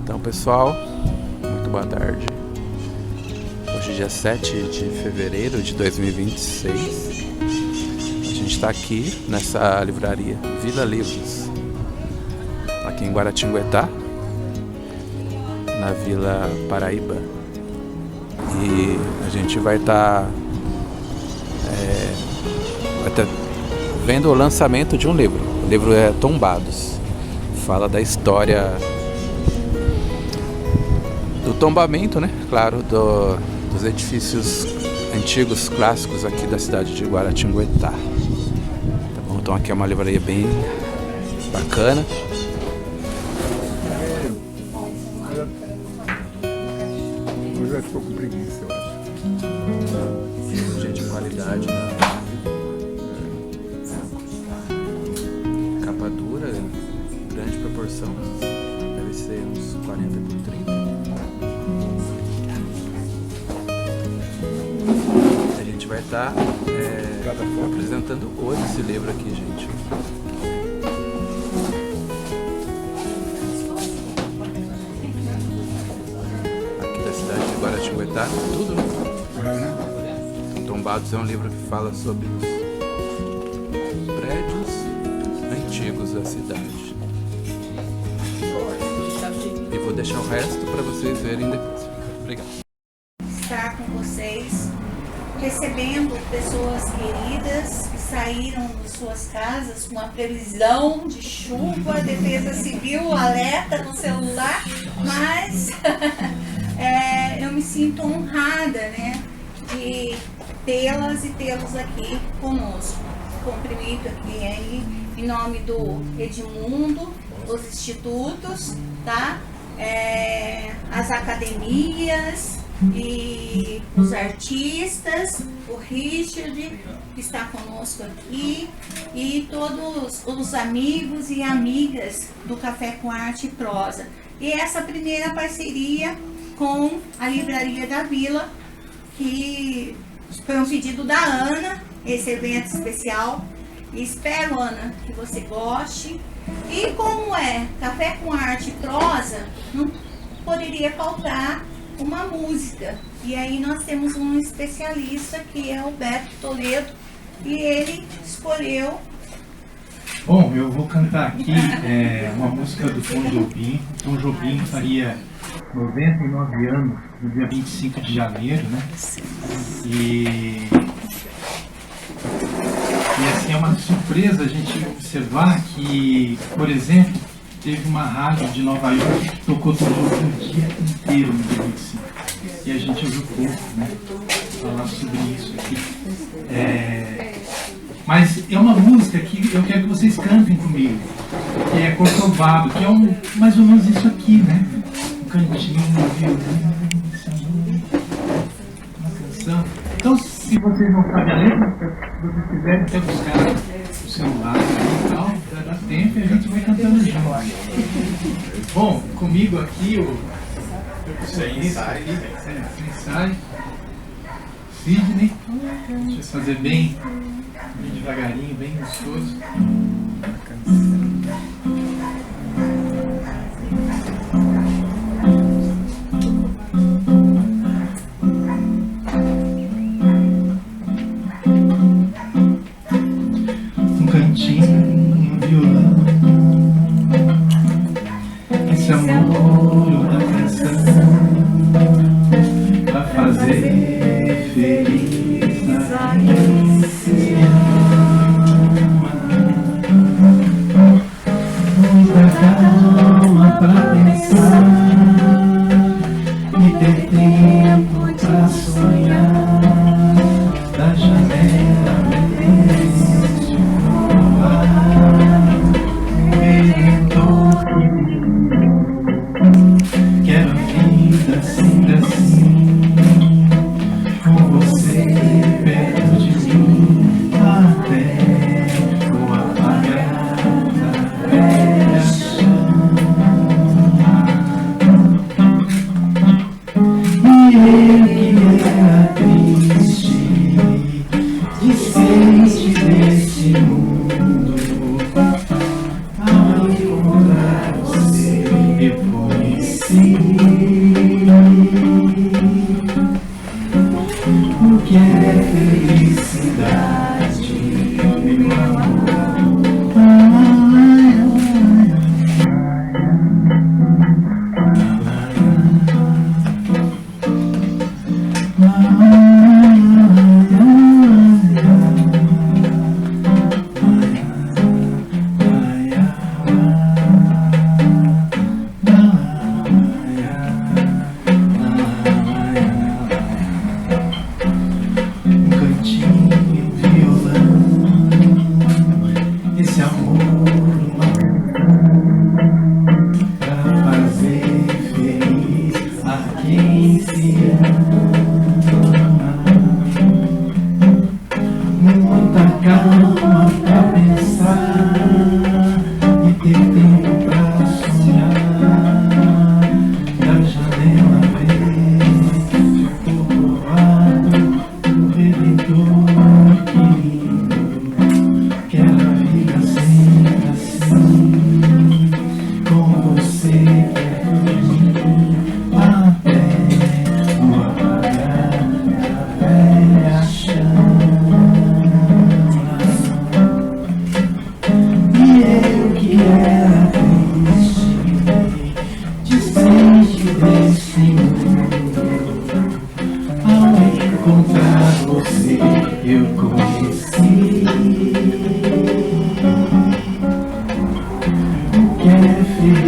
Então, pessoal, muito boa tarde. Hoje é dia 7 de fevereiro de 2026. A gente está aqui nessa livraria Vila Livros, aqui em Guaratinguetá, na Vila Paraíba. E a gente vai estar vendo o lançamento de um livro. O livro é Tombados. Fala da história do tombamento, né? Claro, dos edifícios antigos, clássicos aqui da cidade de Guaratinguetá. Tá bom? Então aqui é uma livraria bem bacana. Hoje já ficou com preguiça, eu acho. Gente de qualidade, né? Capa dura, grande proporção. Deve ser uns 40 por 30. A gente vai estar apresentando hoje esse livro aqui, gente. Aqui da cidade de Guaratinguetá, tudo, né? Tombados é um livro que fala sobre os prédios antigos da cidade. E vou deixar o resto para vocês verem depois. Obrigado. Estar com vocês, recebendo pessoas queridas que saíram de suas casas com a previsão de chuva, Defesa Civil, alerta no celular, mas eu me sinto honrada, né, de tê-las e tê-los aqui conosco. Cumprimento aqui aí em nome do Edmundo, os institutos, tá? As academias e os artistas, o Richard que está conosco aqui e todos os amigos e amigas do Café com Arte e Prosa. E essa primeira parceria com a Livraria da Vila, que foi um pedido da Ana, esse evento especial. E espero, Ana, que você goste. E como é Café com Arte e Prosa, não poderia faltar uma música. E aí nós temos um especialista que é o Beto Toledo e ele escolheu. Bom, eu vou cantar aqui uma música do Tom Jobim. Tom Jobim faria 99 anos no dia 25 de janeiro, né? E assim, é uma surpresa a gente observar que, por exemplo, teve uma rádio de Nova York que tocou Tom Jobim o dia inteiro no dia 25. E a gente ouviu pouco, né? Falar sobre isso aqui. Mas é uma música que eu quero que vocês cantem comigo, que é Corcovado, que é mais ou menos isso aqui, né? Um cantinho, um violino, uma canção. Então, se vocês não sabem a letra, se vocês quiserem até buscar o celular e tal, dá tempo e a gente vai cantando junto. Bom, comigo aqui o ensaio. Sidney, deixa eu fazer bem devagarinho, bem gostoso. Um cantinho, violão, esse amor da canção pra fazer feliz a quem se ama. Muita calma pra pensar e ter tempo pra sonhar. Da janela silêncio no ar, inventou que quero a vida sempre assim, com você perto de mim, até o apagar da velha chama.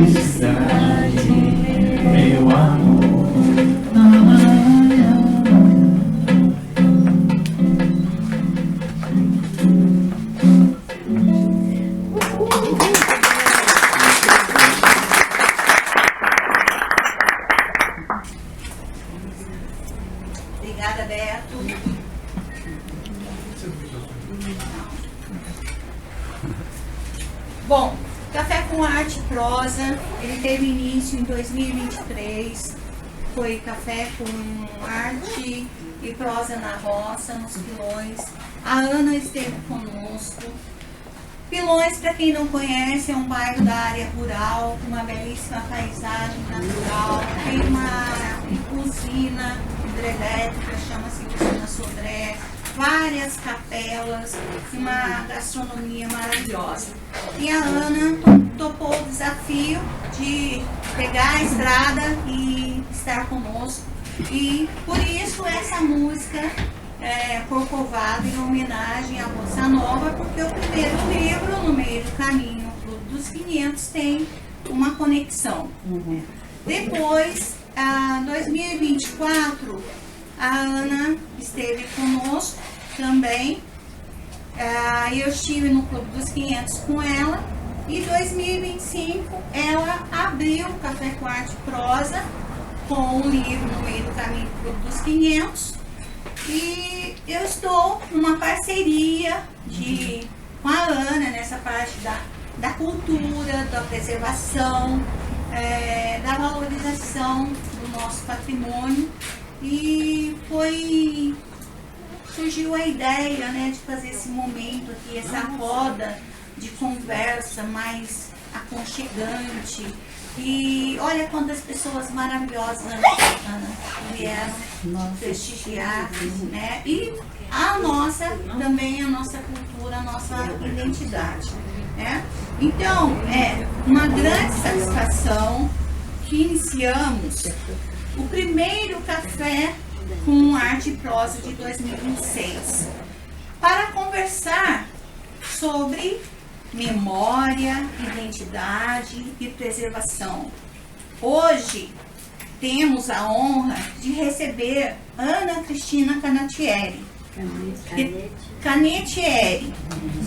felicidade, meu amor. Obrigada, Beto. Bom, Café com Arte e Prosa, ele teve início em 2023. Foi Café com Arte e Prosa na Roça, nos Pilões. A Ana esteve conosco. Pilões, para quem não conhece, é um bairro da área rural, com uma belíssima paisagem natural. Tem uma usina hidrelétrica, chama-se Usina Sodré, várias capelas, uma gastronomia maravilhosa. E a Ana topou o desafio de pegar a estrada e estar conosco. E por isso essa música Corcovado, em homenagem à Bossa Nova, porque o primeiro livro, No Meio do Caminho, o Clube dos 500, tem uma conexão. Depois, em 2024, a Ana esteve conosco também. Eu estive no Clube dos 500 com ela. E em 2025, ela abriu o Café com Arte e Prosa com o livro No Meio do Caminho do Clube dos 500. E eu estou numa parceria com a Ana nessa parte da cultura, da preservação, da valorização do nosso patrimônio. E surgiu a ideia, né, de fazer esse momento aqui, essa roda de conversa mais aconchegante. E olha quantas pessoas maravilosas, Ana, vieram prestigiar, né? E também a nossa cultura, a nossa identidade, né? Então, é uma grande satisfação que iniciamos o primeiro Café com Arte e Prosa de 2026 para conversar sobre memória, identidade e preservação. Hoje temos a honra de receber Ana Cristina Canettieri,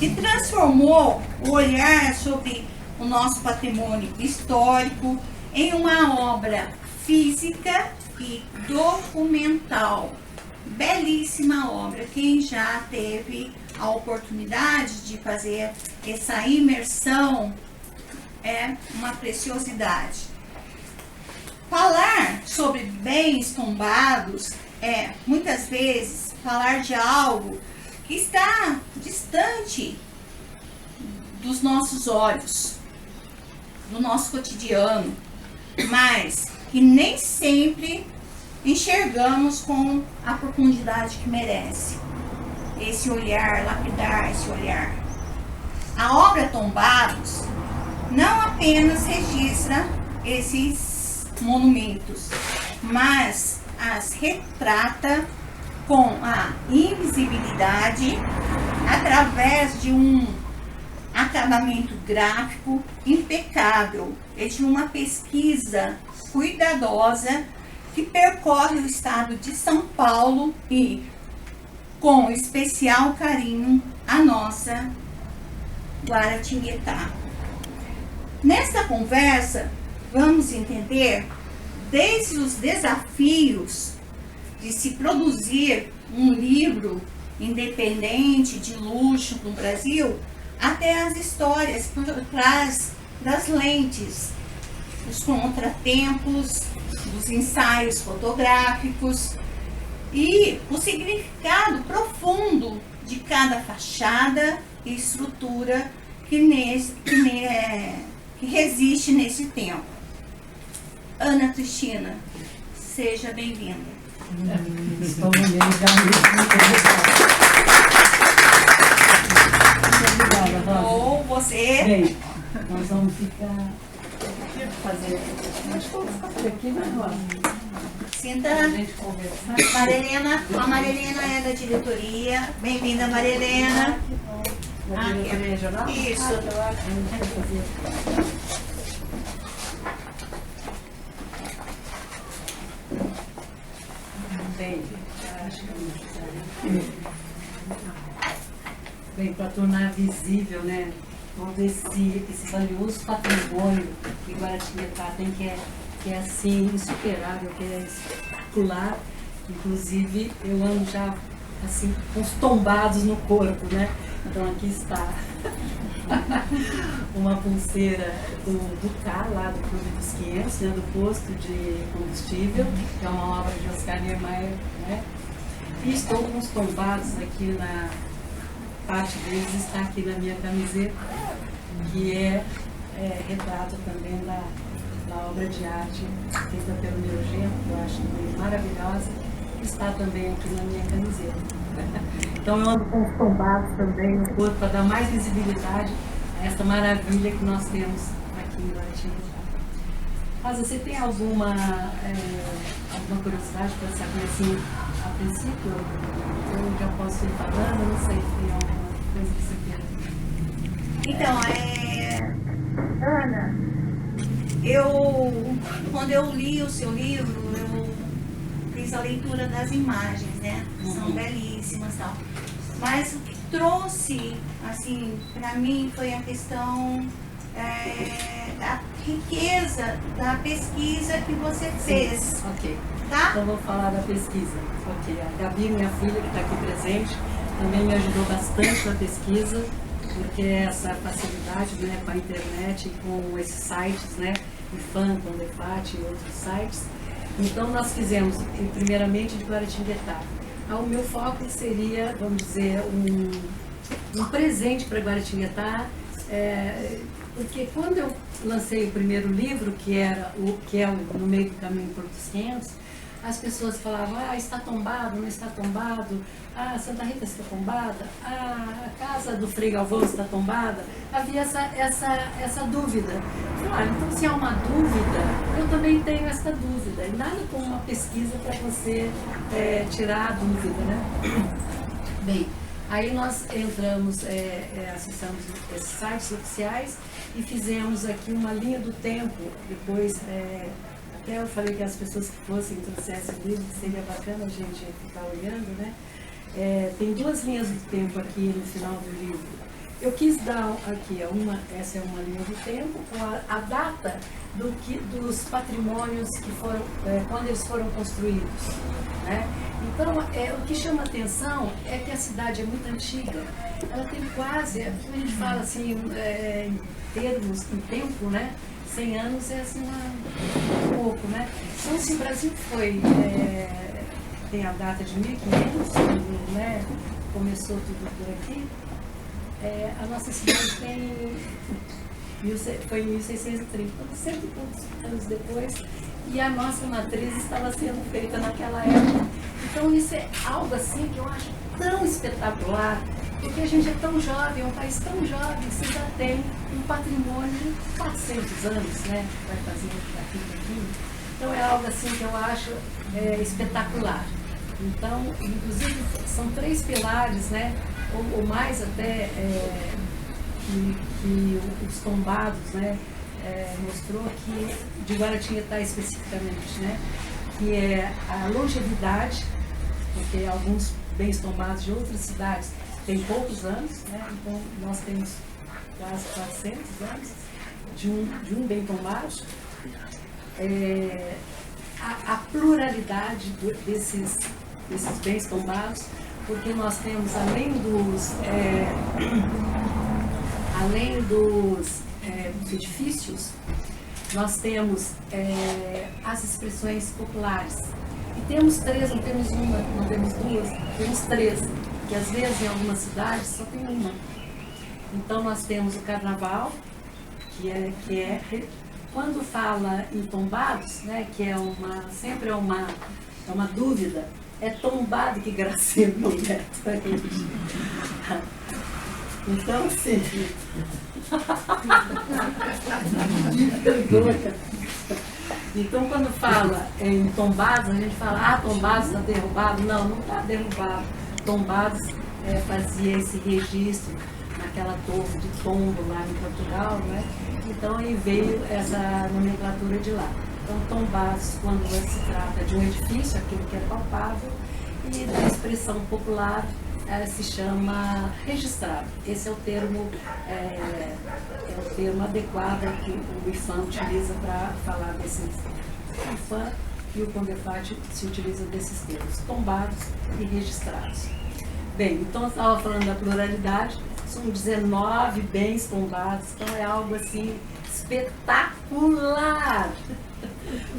que transformou o olhar sobre o nosso patrimônio histórico em uma obra física e documental. Belíssima obra. Quem já teve a oportunidade de fazer essa imersão é uma preciosidade. Falar sobre bens tombados é, muitas vezes, falar de algo que está distante dos nossos olhos, do nosso cotidiano, mas que nem sempre enxergamos com a profundidade que merece. Esse olhar, lapidar esse olhar. A obra Tombados não apenas registra esses monumentos, mas as retrata com a invisibilidade através de um acabamento gráfico impecável e de uma pesquisa cuidadosa que percorre o estado de São Paulo e, com especial carinho, a nossa Guaratinguetá. Nesta conversa, vamos entender desde os desafios de se produzir um livro independente de luxo no Brasil, até as histórias por trás das lentes, os contratempos, dos ensaios fotográficos e o significado profundo de cada fachada e estrutura que resiste nesse tempo. Ana Cristina, seja bem-vinda. Estou no meio da Obrigada, Rosa. Ou você. Bem, nós vamos ficar. Fazer. Acho que vamos ficar por aqui, né, Rosa? Sinta. Pra gente conversar. Marilena, a Marilena é da diretoria. Bem-vinda, Marilena. Da diretoria geral? Isso. Bem, bem, para tornar visível, né, todo esse valioso patrimônio que Guaratinguetá tem, que é assim insuperável, que é espetacular. Inclusive eu ando já assim com os tombados no corpo, né? Então aqui está uma pulseira do CA, lá do Clube dos 500, né, do posto de combustível, que é uma obra de Oscar Niemeyer, né? E estou com os tombados aqui na parte deles, está aqui na minha camiseta, que é retrato também da obra de arte feita pelo meu genro, que eu acho maravilhosa, que está também aqui na minha camiseta. Então eu ando com os tombados também no corpo para dar mais visibilidade a essa maravilha que nós temos aqui em Guaratinguetá. Rosa, você tem alguma curiosidade para saber, assim, a princípio? Eu já posso ir falando, não sei se tem alguma coisa que você queira. Então, Ana, quando eu li o seu livro, eu fiz a leitura das imagens, né? São belíssimas e tal. Mas o que trouxe, assim, para mim foi a questão da riqueza da pesquisa que você fez. Sim. Ok. Tá? Então vou falar da pesquisa. Ok. A Gabi, minha filha, que está aqui presente, também me ajudou bastante na pesquisa, porque essa facilidade, né, com a internet e com esses sites, né, IFAM, Condefat e outros sites. Então nós fizemos, primeiramente, de Guaratinguetá. O meu foco seria, vamos dizer, um presente para Guaratinguetá, porque quando eu lancei o primeiro livro, que é No Meio do Caminho por dos 500, as pessoas falavam, está tombado, não está tombado, Santa Rita está tombada, a casa do Frei Galvão está tombada. Havia essa dúvida. Eu falei, então se há uma dúvida, eu também tenho essa dúvida. E nada como uma pesquisa para você tirar a dúvida, né? Bem, aí nós entramos, acessamos esses sites oficiais e fizemos aqui uma linha do tempo. Depois, até eu falei que as pessoas que fossem trouxessem o livro, que seria bacana a gente ficar olhando, né? Tem duas linhas do tempo aqui no final do livro. Eu quis dar aqui, essa é uma linha do tempo, com a data dos patrimônios que foram, quando eles foram construídos, né? Então, o que chama atenção é que a cidade é muito antiga. Ela tem quase, a gente fala assim, em termos, em tempo, né? 100 anos é assim um pouco, né? Então, se o Brasil tem a data de 1500, quando, né, começou tudo por aqui, a nossa cidade foi em 1630, cento e poucos anos depois, e a nossa matriz estava sendo feita naquela época. Então isso é algo assim que eu acho tão espetacular, porque a gente é tão jovem, é um país tão jovem, você já tem um patrimônio de 400 anos, né? Vai fazer daqui a pouquinho. Então é algo assim que eu acho espetacular. Então, inclusive, são 3 pilares, né? Ou mais até, que os tombados, né? Mostrou que, de Guaratinguetá especificamente, né? Que é a longevidade, porque alguns bens tombados de outras cidades têm poucos anos, né? Então nós temos quase 400 anos de um bem tombado. A pluralidade desses bens tombados, porque nós temos, além dos edifícios, nós temos as expressões populares. E temos 3, não temos uma, não temos 2, temos 3, que às vezes em algumas cidades só tem uma. Então nós temos o carnaval, que é quando fala em tombados, né, que sempre é uma dúvida, é tombado que graceia o neto. Então, assim, então quando fala em tombados, a gente fala, tombados está derrubado. Não, não está derrubado. Tombados fazia esse registro naquela torre de tombo lá em Portugal, né? Então aí veio essa nomenclatura de lá. Então, tombados, quando se trata de um edifício, aquilo que é palpável, e da expressão popular se chama registrado. Esse é o termo adequado que o IFAM utiliza para falar desses. O IFAM e o CONDEFAT se utilizam desses termos, tombados e registrados. Bem, então eu estava falando da pluralidade, são 19 bens tombados, então é algo assim espetacular.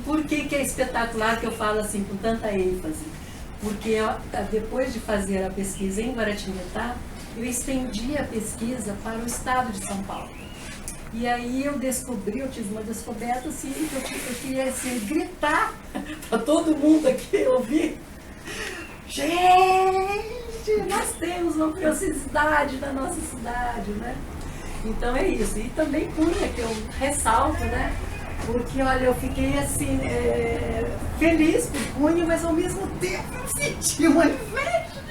Por que é espetacular que eu falo assim com tanta ênfase? Porque depois de fazer a pesquisa em Guaratinguetá, eu estendi a pesquisa para o estado de São Paulo. E aí eu tive uma descoberta assim, que eu queria assim, gritar para todo mundo aqui ouvir. Gente, nós temos uma preciosidade na nossa cidade, né? Então é isso. E também Cunha, que eu ressalto, né? Porque, olha, eu fiquei assim, feliz por Cunha, mas ao mesmo tempo eu senti uma inveja.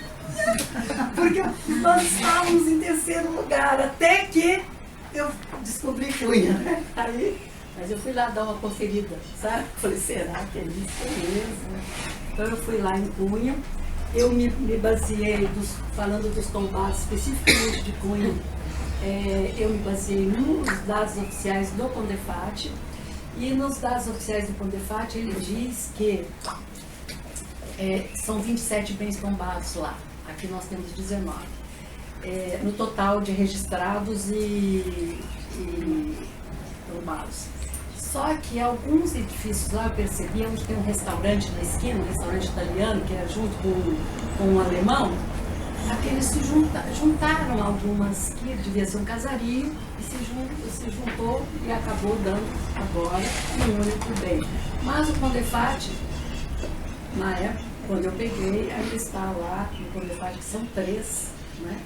Porque nós estávamos em terceiro lugar, até que eu descobri Cunha, né? Aí, mas eu fui lá dar uma conferida, sabe? Falei, será que é isso mesmo? Então eu fui lá em Cunha, eu me baseei, falando dos tombados especificamente de Cunha, eu me baseei nos dados oficiais do CONDEFAT, e nos dados oficiais do CONDEFAT ele diz que são 27 bens tombados lá, aqui nós temos 19. No total de registrados e tombados. Só que alguns edifícios lá eu percebi, onde tem um restaurante na esquina, um restaurante italiano, que é junto com um alemão, aqueles se juntaram algumas, que devia ser um casario, e se juntou e acabou dando agora um único bem. Mas o CONDEFAT, na época, quando eu peguei, ainda está lá no CONDEFAT, que são 3, né?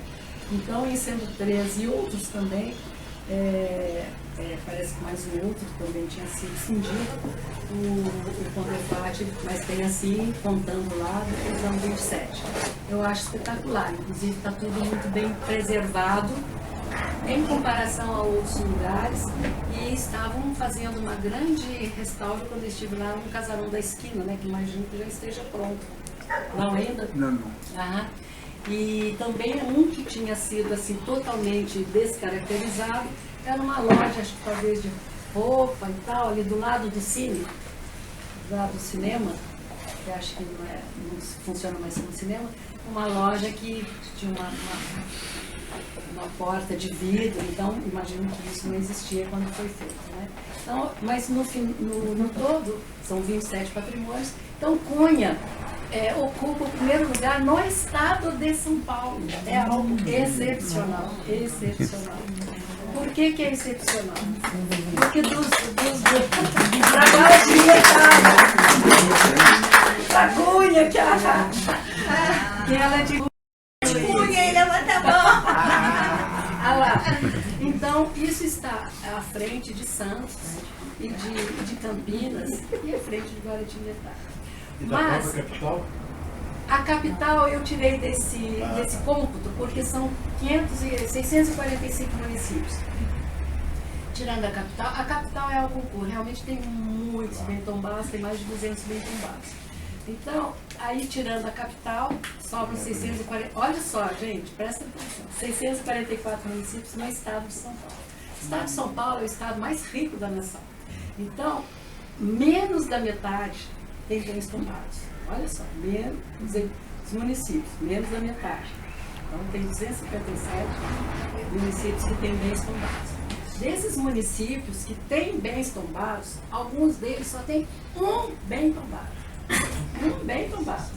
Então, em sendo 3 e outros também, parece que mais um outro também tinha sido fundido, o CONDEFAT, mas tem assim, contando lá, são 27. Eu acho espetacular, inclusive está tudo muito bem preservado em comparação a outros lugares, e estavam fazendo uma grande restauro quando eu estive lá no Casarão da Esquina, né, que imagino que já esteja pronto. Não ainda? Não. Ah, e também um que tinha sido assim totalmente descaracterizado, era uma loja, acho que talvez de roupa e tal, ali do lado do cine, do lado do cinema, que acho que não funciona mais como cinema, uma loja que tinha uma porta de vidro, então imagino que isso não existia quando foi feito, né? Então, mas no todo, são 27 patrimônios, então Cunha ocupa o primeiro lugar no estado de São Paulo. É algo excepcional, excepcional. Por que é excepcional? Porque pra Cunha, que ela é de Cunha e levanta a mão. Ah lá. Então, isso está à frente de Santos e de Campinas e à frente de Guaratinguetá. Mas a capital eu tirei desse cômputo porque são 645 municípios. Tirando a capital é algo puro, realmente tem muitos bem tombados, tem mais de 200 bem tombados. Então, aí tirando a capital, sobram 640, olha só gente, presta atenção, 644 municípios no estado de São Paulo. O estado de São Paulo é o estado mais rico da nação. Então, menos da metade tem bens tombados. Olha só, menos os municípios, menos da metade. Então, tem 257 municípios que têm bens tombados. Desses municípios que têm bens tombados, alguns deles só têm um bem tombado. Um bem tombado.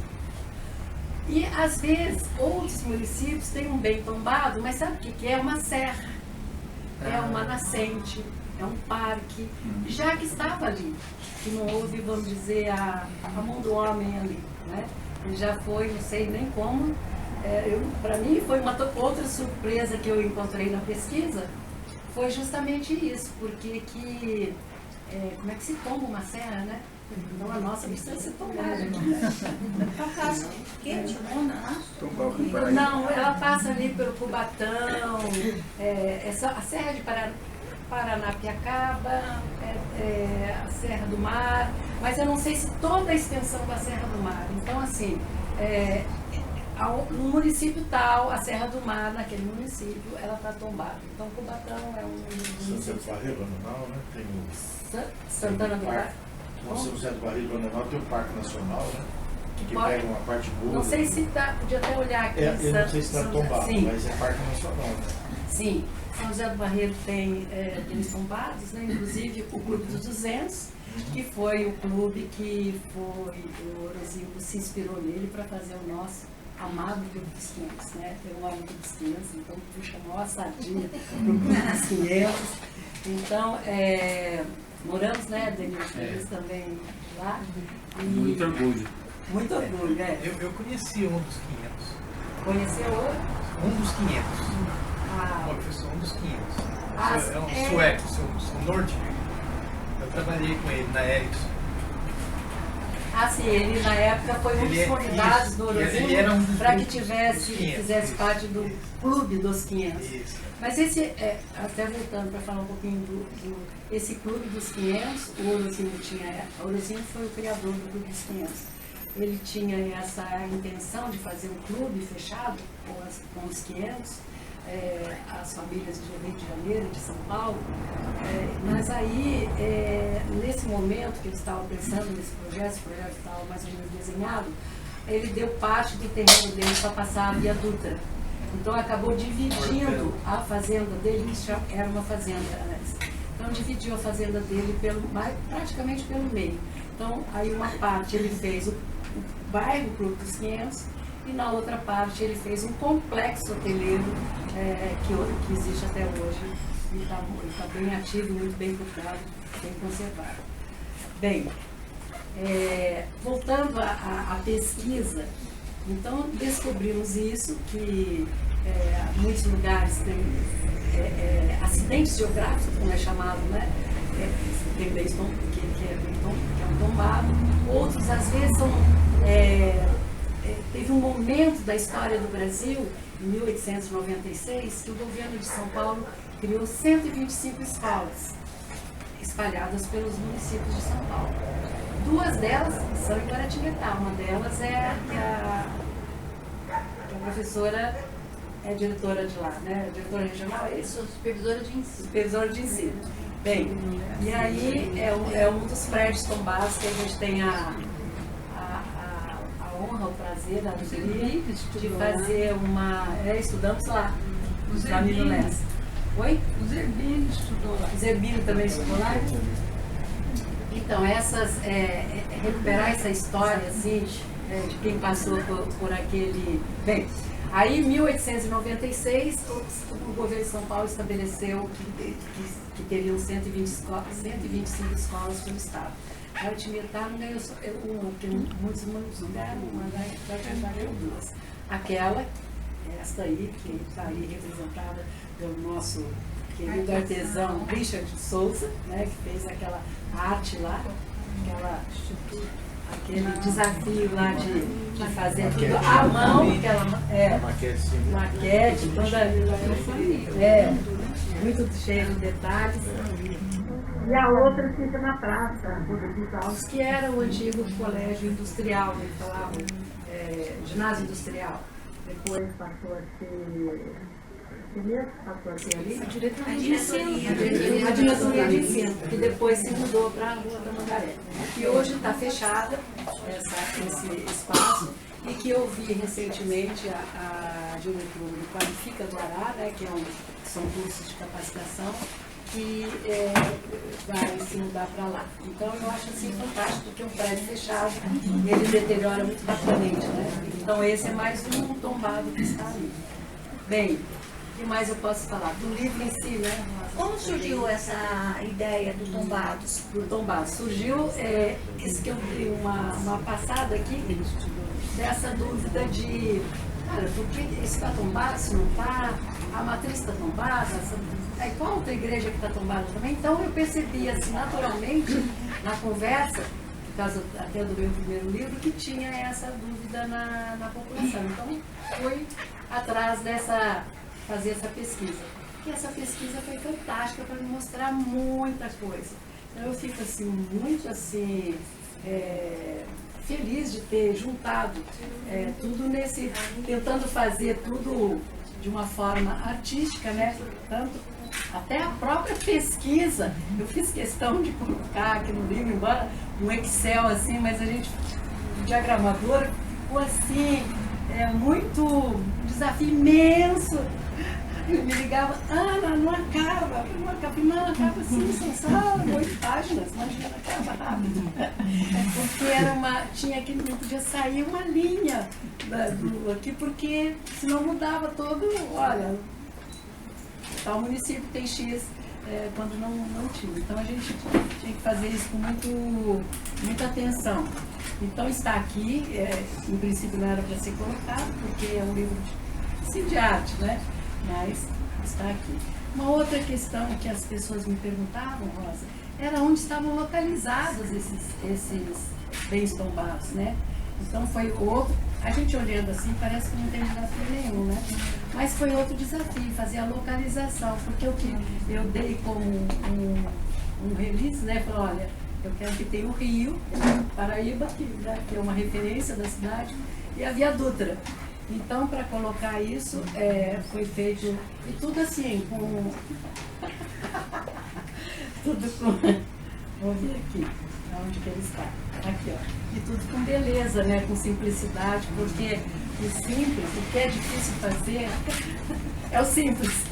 E, às vezes, outros municípios têm um bem tombado, mas sabe o que é? É uma serra, é uma nascente, é um parque, já que estava ali, que não houve, vamos dizer, a mão do homem ali, né? Ele já foi, não sei nem como, para mim foi uma outra surpresa que eu encontrei na pesquisa, foi justamente isso, porque como é que se tomba uma serra, né? Então a nossa precisa ser tombada. Caucaso quente, né? Não, ela passa ali pelo Cubatão, a Serra de Paranapiacaba, a Serra do Mar, mas eu não sei se toda a extensão da Serra do Mar. Então, assim, no município tal, a Serra do Mar, naquele município, ela está tombada. Então, Cubatão é um município... São José do Barreiro, Bananal, né? Tem o... Santana do Mar. São José do Barreiro, Bananal tem um parque nacional, né? Que Pode- pega uma parte boa. Não sei se tá, podia até olhar aqui. Eu não sei se está São- tombado, sim. mas é parque nacional, né? Sim, São José do Barreiro tem aqueles tombados, né? Inclusive o Clube dos 200, que foi o clube que o Orozinho se inspirou nele para fazer o nosso amado Clube dos 500, né? Tem um ano Clube dos 500, então puxa a maior sardinha para o Clube dos 500. Então, moramos, né, Danilo Feliz também lá. E Muito orgulho. muito orgulho, Eu conheci um dos 500. Conheceu o... Um dos 500. Ah, Uma pessoa, um dos 500. Ah, É um é. sueco, sou norte. Eu trabalhei com ele na Ericsson. sim, ele na época foi um dos convidados isso, do ele era um Orozinho dos para que dos tivesse, 500, fizesse isso. parte do Clube dos 500. Isso. Mas esse, até voltando para falar um pouquinho esse Clube dos 500, o Orozinho o Orozinho foi o criador do Clube dos 500. Ele tinha essa intenção de fazer um clube fechado com os 500, as famílias do Rio de Janeiro, de São Paulo, mas aí, nesse momento que ele estava pensando nesse projeto, esse projeto estava mais ou menos desenhado, ele deu parte do terreno dele para passar a Via Dutra. Então acabou dividindo a fazenda dele, que já era uma fazenda antes. Então dividiu a fazenda dele praticamente pelo meio. Então aí uma parte ele fez o bairro Clube dos 500 e na outra parte ele fez um complexo hoteleiro que existe até hoje e está bem ativo, muito bem cuidado, bem conservado. Bem, voltando à pesquisa, então descobrimos isso, que muitos lugares têm acidentes geográficos, como é chamado, né? Tem que é um tombado. Outros, às vezes, teve um momento da história do Brasil, em 1896, que o governo de São Paulo criou 125 escolas espalhadas pelos municípios de São Paulo. Duas delas são em Guaratinguetá. Uma delas é a professora diretora de lá, né? Diretora regional, é isso? Supervisora de ensino. Supervisora de ensino. Bem, e aí é um dos prédios tombados que a gente tem a honra, o prazer, a alegria de fazer uma... estudamos lá, no Camilo Lessa. Oi? O Zerbino estudou lá. O Zerbino também estudou lá? Então, recuperar essa história, assim, de quem passou por aquele... Bem, aí, em 1896, o governo de São Paulo estabeleceu que teriam 125 escolas pelo Estado. A Guaratinguetá não ganhou só uma, porque muitos não deram uma, a Guaratinguetá ganhou duas. Aquela, esta aí, que está aí representada pelo nosso querido artesão Richard Souza, né, que fez aquela arte lá, aquele desafio lá de fazer tudo à mão, maquete, toda muito cheio de detalhes. E a outra fica na praça, que era o antigo colégio industrial, eles falavam, ginásio industrial. Depois passou a ser... Passou a ser ali? A diretoria. A diretoria de ensino, que depois se mudou para a Rua da Mangaré. E hoje está fechada esse espaço, e que eu vi recentemente a diretora do Qualifica do Ará, né, que são cursos de capacitação, que vai se mudar para lá. Então eu acho assim fantástico, porque um prédio fechado, ele deteriora muito rapidamente, né? Então esse é mais um tombado que está ali. Bem, o que mais eu posso falar? Do livro em si, né? Como surgiu essa ideia do Tombados? Do tombado. Surgiu, isso que eu dei uma passada aqui, dessa dúvida de, cara, por que isso está tombado, se não está? A matriz está tombada? Qual outra igreja que está tombada também? Então eu percebi, assim, naturalmente, na conversa, por causa até do meu primeiro livro, que tinha essa dúvida na população. Então fui atrás fazer essa pesquisa. E essa pesquisa foi fantástica para me mostrar muita coisa. Então eu fico assim, muito assim, feliz de ter juntado tudo nesse, tentando fazer tudo de uma forma artística, né? Tanto até a própria pesquisa, eu fiz questão de colocar aqui no livro, embora um Excel assim, mas a gente, o diagramador ficou assim, muito, um desafio imenso. Ele me ligava, Ana, não acaba, não acaba assim, são só 8 páginas, imagina, acaba rápido. Porque tinha que não podia sair uma linha aqui, porque senão mudava todo, olha, tal município tem X, quando não tinha. Então a gente tinha que fazer isso com muita atenção. Então está aqui, em princípio não era para ser colocado, porque é um livro de arte, né? Mas está aqui. Uma outra questão que as pessoas me perguntavam, Rosa, era onde estavam localizados esses bens tombados, né? Então foi outro, a gente olhando assim parece que não tem desafio nenhum, né? Mas foi outro desafio, fazer a localização, porque o que eu dei como um release, né? Falei, olha, eu quero que tenha o Rio, Paraíba, que é uma referência da cidade, e a Via Dutra. Então, para colocar isso, foi feito, e tudo assim, com... tudo com... Vou ver aqui, onde que ele está. Aqui, ó. E tudo com beleza, né? Com simplicidade, porque o simples, o que é difícil fazer, é o simples.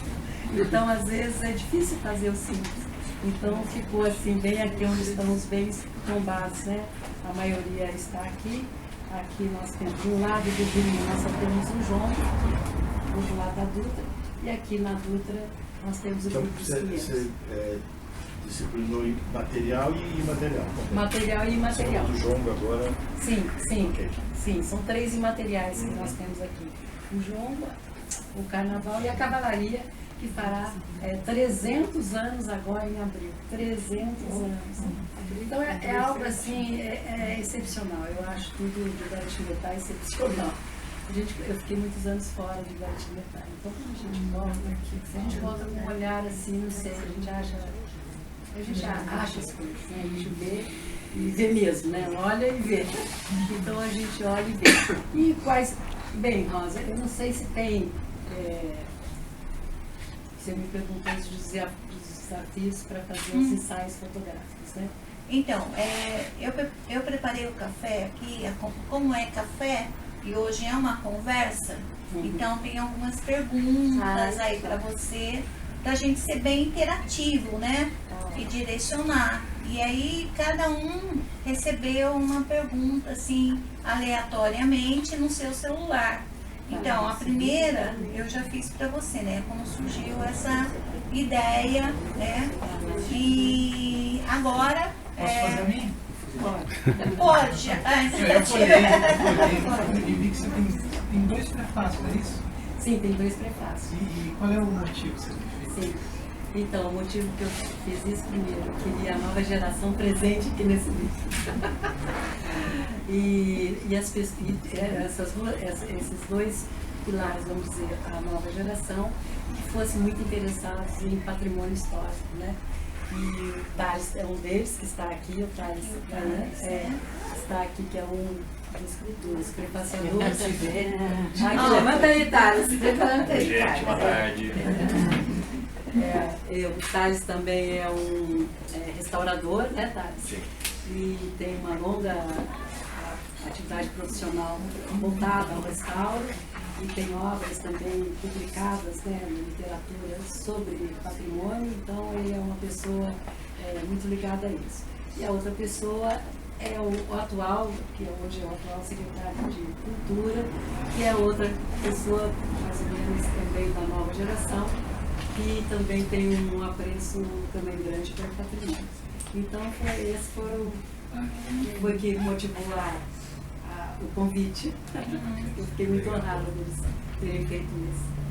Então, às vezes, é difícil fazer o simples. Então, ficou assim, bem aqui onde estão os bens tombados, né? A maioria está aqui. Aqui nós temos, de um lado do Rio, nós só temos o João, do outro lado da Dutra, e aqui na Dutra nós temos o Então, grupo dos Pinheiros. você disciplinou em material e imaterial. Material e imaterial. Do Jongo agora. Sim, Okay. sim, são 3 imateriais que nós temos aqui. O Jongo, o Carnaval e a Cavalaria, que fará 300 anos agora em abril. 300 anos. Então é algo assim, excepcional. Eu acho tudo de Guaratinguetá excepcional. Eu fiquei muitos anos fora de Guaratinguetá. Então quando a gente volta aqui, se a gente volta com um olhar assim, não sei, a gente acha as coisas, né? A gente vê e vê mesmo, né? Olha e vê. Então a gente olha e vê. E quais... Bem, Rosa, eu não sei se tem... Você me perguntou dos desafios para fazer os ensaios fotográficos, né? Então, eu preparei o café aqui, como é café, e hoje é uma conversa, então tem algumas perguntas aí para você, para a gente ser bem interativo, né? E direcionar. E aí cada um recebeu uma pergunta assim, aleatoriamente no seu celular. Então, a primeira eu já fiz para você, né? Como surgiu essa ideia, né? E agora... Posso fazer a minha? Pode. Eu falei e vi que você tem 2 prefácios, é isso? Sim, tem 2 prefácios. E qual é o motivo que você fez? Sim. Então, o motivo que eu fiz isso primeiro, eu queria a nova geração presente aqui nesse livro. Esses 2 pilares, vamos dizer, a nova geração, que fossem muito interessados em patrimônio histórico, né? E o Thales é um deles, que está aqui, o Thales está aqui, que é um dos prefaciadores. Levanta aí, Thales. Levanta aí, Thales. Gente, boa tarde. O Thales também é um restaurador, né, Thales? Sim. E tem uma longa atividade profissional voltada ao restauro e tem obras também publicadas, né, na literatura sobre patrimônio, então ele é uma pessoa muito ligada a isso. E a outra pessoa é o atual, que hoje é o atual secretário de Cultura, que é outra pessoa mais ou menos também da nova geração, que também tem um apreço também grande pelo patrimônio. Então foi que motivou o convite. Eu fiquei muito honrada deles terem feito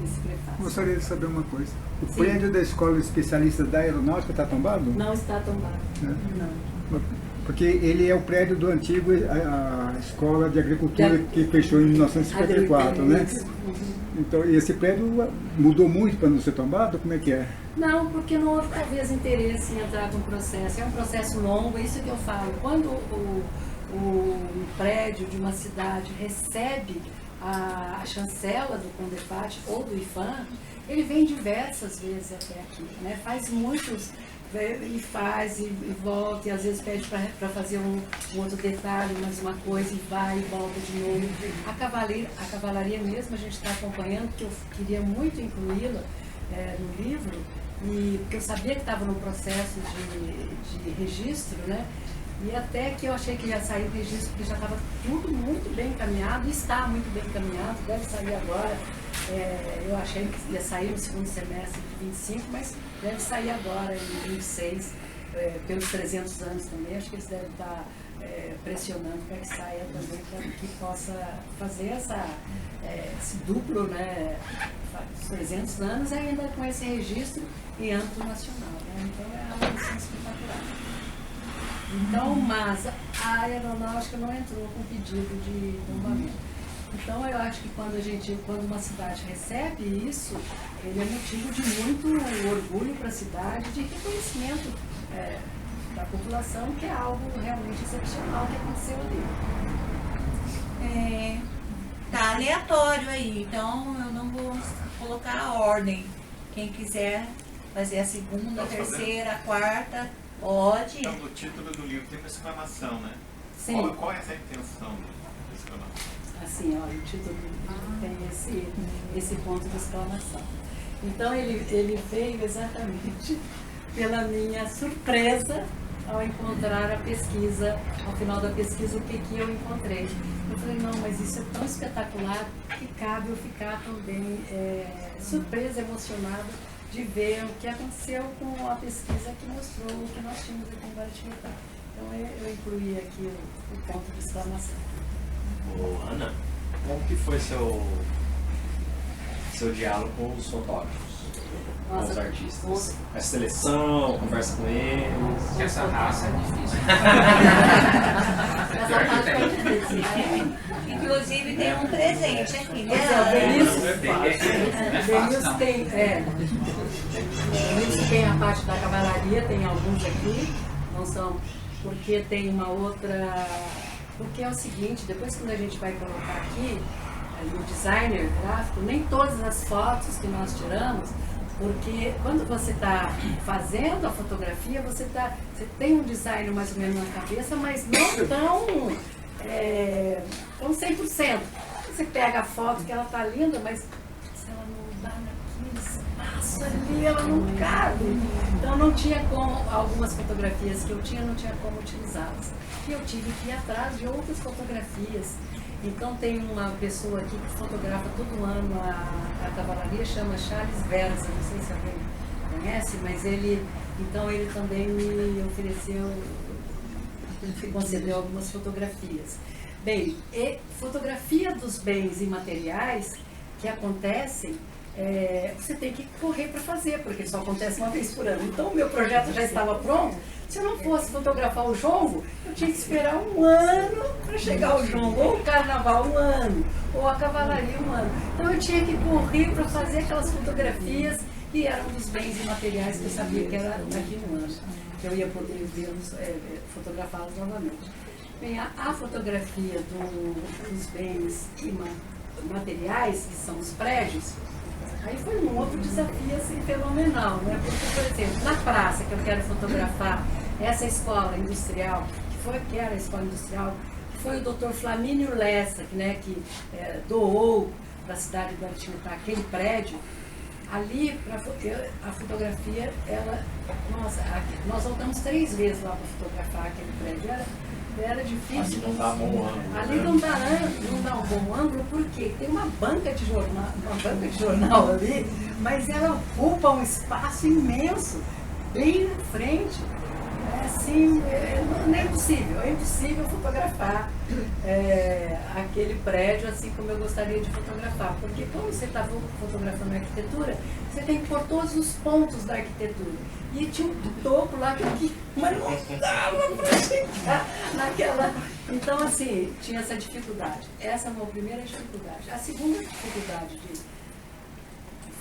esse prefácio. Gostaria de saber uma coisa. O Sim. prédio da Escola de Especialistas da Aeronáutica está tombado? Não está tombado. Não. Porque ele é o prédio do antigo a Escola de Agricultura que fechou em 1954, né? Isso. Então, e esse prédio mudou muito para não ser tombado? Como é que é? Não, porque não houve talvez interesse em entrar com o processo. É um processo longo, isso que eu falo. Quando o prédio de uma cidade recebe a chancela do CONDEPHAT ou do IPHAN, ele vem diversas vezes até aqui, né? Faz muitos, e faz e volta, e às vezes pede para fazer um outro detalhe, mais uma coisa, e vai e volta de novo. A cavalaria mesmo a gente está acompanhando, porque eu queria muito incluí-la no livro, porque eu sabia que estava no processo de registro, né? E até que eu achei que ia sair o registro, porque já estava tudo muito bem encaminhado, está muito bem encaminhado, deve sair agora. Eu achei que ia sair no segundo semestre de 25, mas deve sair agora, em 26, pelos 300 anos também. Acho que eles devem estar pressionando para que saia também, para que possa fazer esse duplo, né, dos 300 anos, ainda com esse registro em âmbito nacional. Né? Então é algo assim espetacular. Então, mas a aeronáutica não entrou com pedido de tombamento. Então eu acho que quando uma cidade recebe isso, ele é motivo de muito orgulho para a cidade, de reconhecimento da população, que é algo realmente excepcional que aconteceu ali. Tá aleatório aí, então eu não vou colocar a ordem. Quem quiser fazer a segunda, a terceira, a quarta, pode. Então, no título do livro tem uma exclamação, né? Sim. Qual é essa intenção da exclamação? Assim, ó, o título do livro tem esse ponto de exclamação. Então ele veio exatamente pela minha surpresa ao encontrar a pesquisa, ao final da pesquisa, o que eu encontrei. Eu falei, não, mas isso é tão espetacular que cabe eu ficar também surpresa, emocionada de ver o que aconteceu com a pesquisa que mostrou o que nós tínhamos aqui em Guaratinguetá. Então eu incluí aqui o ponto de exclamação. Ô, Ana, como que foi seu diálogo com os fotógrafos, com os artistas? A seleção, conversa com eles? Essa raça é difícil. Essa parte é difícil. Inclusive tem um presente aqui, né? Denilson tem a parte da cavalaria, tem alguns aqui, não são, porque tem uma outra. Porque é o seguinte, depois quando a gente vai colocar aqui, no designer gráfico, nem todas as fotos que nós tiramos, porque quando você está fazendo a fotografia, você tem um design mais ou menos na cabeça, mas não tão 100%. Você pega a foto que ela está linda, mas se ela não dá naquele espaço ali, ela não cabe. Então não tinha como, algumas fotografias que eu tinha, não tinha como utilizá-las. E eu tive que ir atrás de outras fotografias. Então tem uma pessoa aqui que fotografa todo ano a cavalaria, chama Charles Verza, não sei se alguém conhece, mas ele também me ofereceu, concedeu algumas fotografias. Bem, fotografia dos bens imateriais que acontecem, você tem que correr para fazer, porque só acontece uma vez por ano. Então o meu projeto já estava pronto. Se eu não fosse fotografar o jongo, eu tinha que esperar um ano para chegar o jongo, ou o carnaval um ano, ou a cavalaria um ano. Então eu tinha que correr para fazer aquelas fotografias que eram dos bens imateriais que eu sabia que era daqui a um ano, que eu ia poder vê-los, fotografá-los novamente. Bem, a fotografia dos bens materiais, que são os prédios, aí foi um outro desafio assim, fenomenal, né? Porque, por exemplo, na praça que eu quero fotografar essa escola industrial, que era a escola industrial, que foi o Dr. Flamínio Lessa, que doou para a cidade de Guaratinguetá aquele prédio. Ali, a fotografia, nós voltamos 3 vezes lá para fotografar aquele prédio. Era difícil. Ali não dá bom ângulo. Ali não dá um bom ângulo, porque tem uma banca de jornal ali, mas ela ocupa um espaço imenso, bem na frente. Não é impossível fotografar aquele prédio assim como eu gostaria de fotografar, porque quando você está fotografando a arquitetura, você tem que pôr todos os pontos da arquitetura. E tinha um topo lá mas não dava para chegar naquela. Então, assim, tinha essa dificuldade. Essa é a minha primeira dificuldade. A segunda dificuldade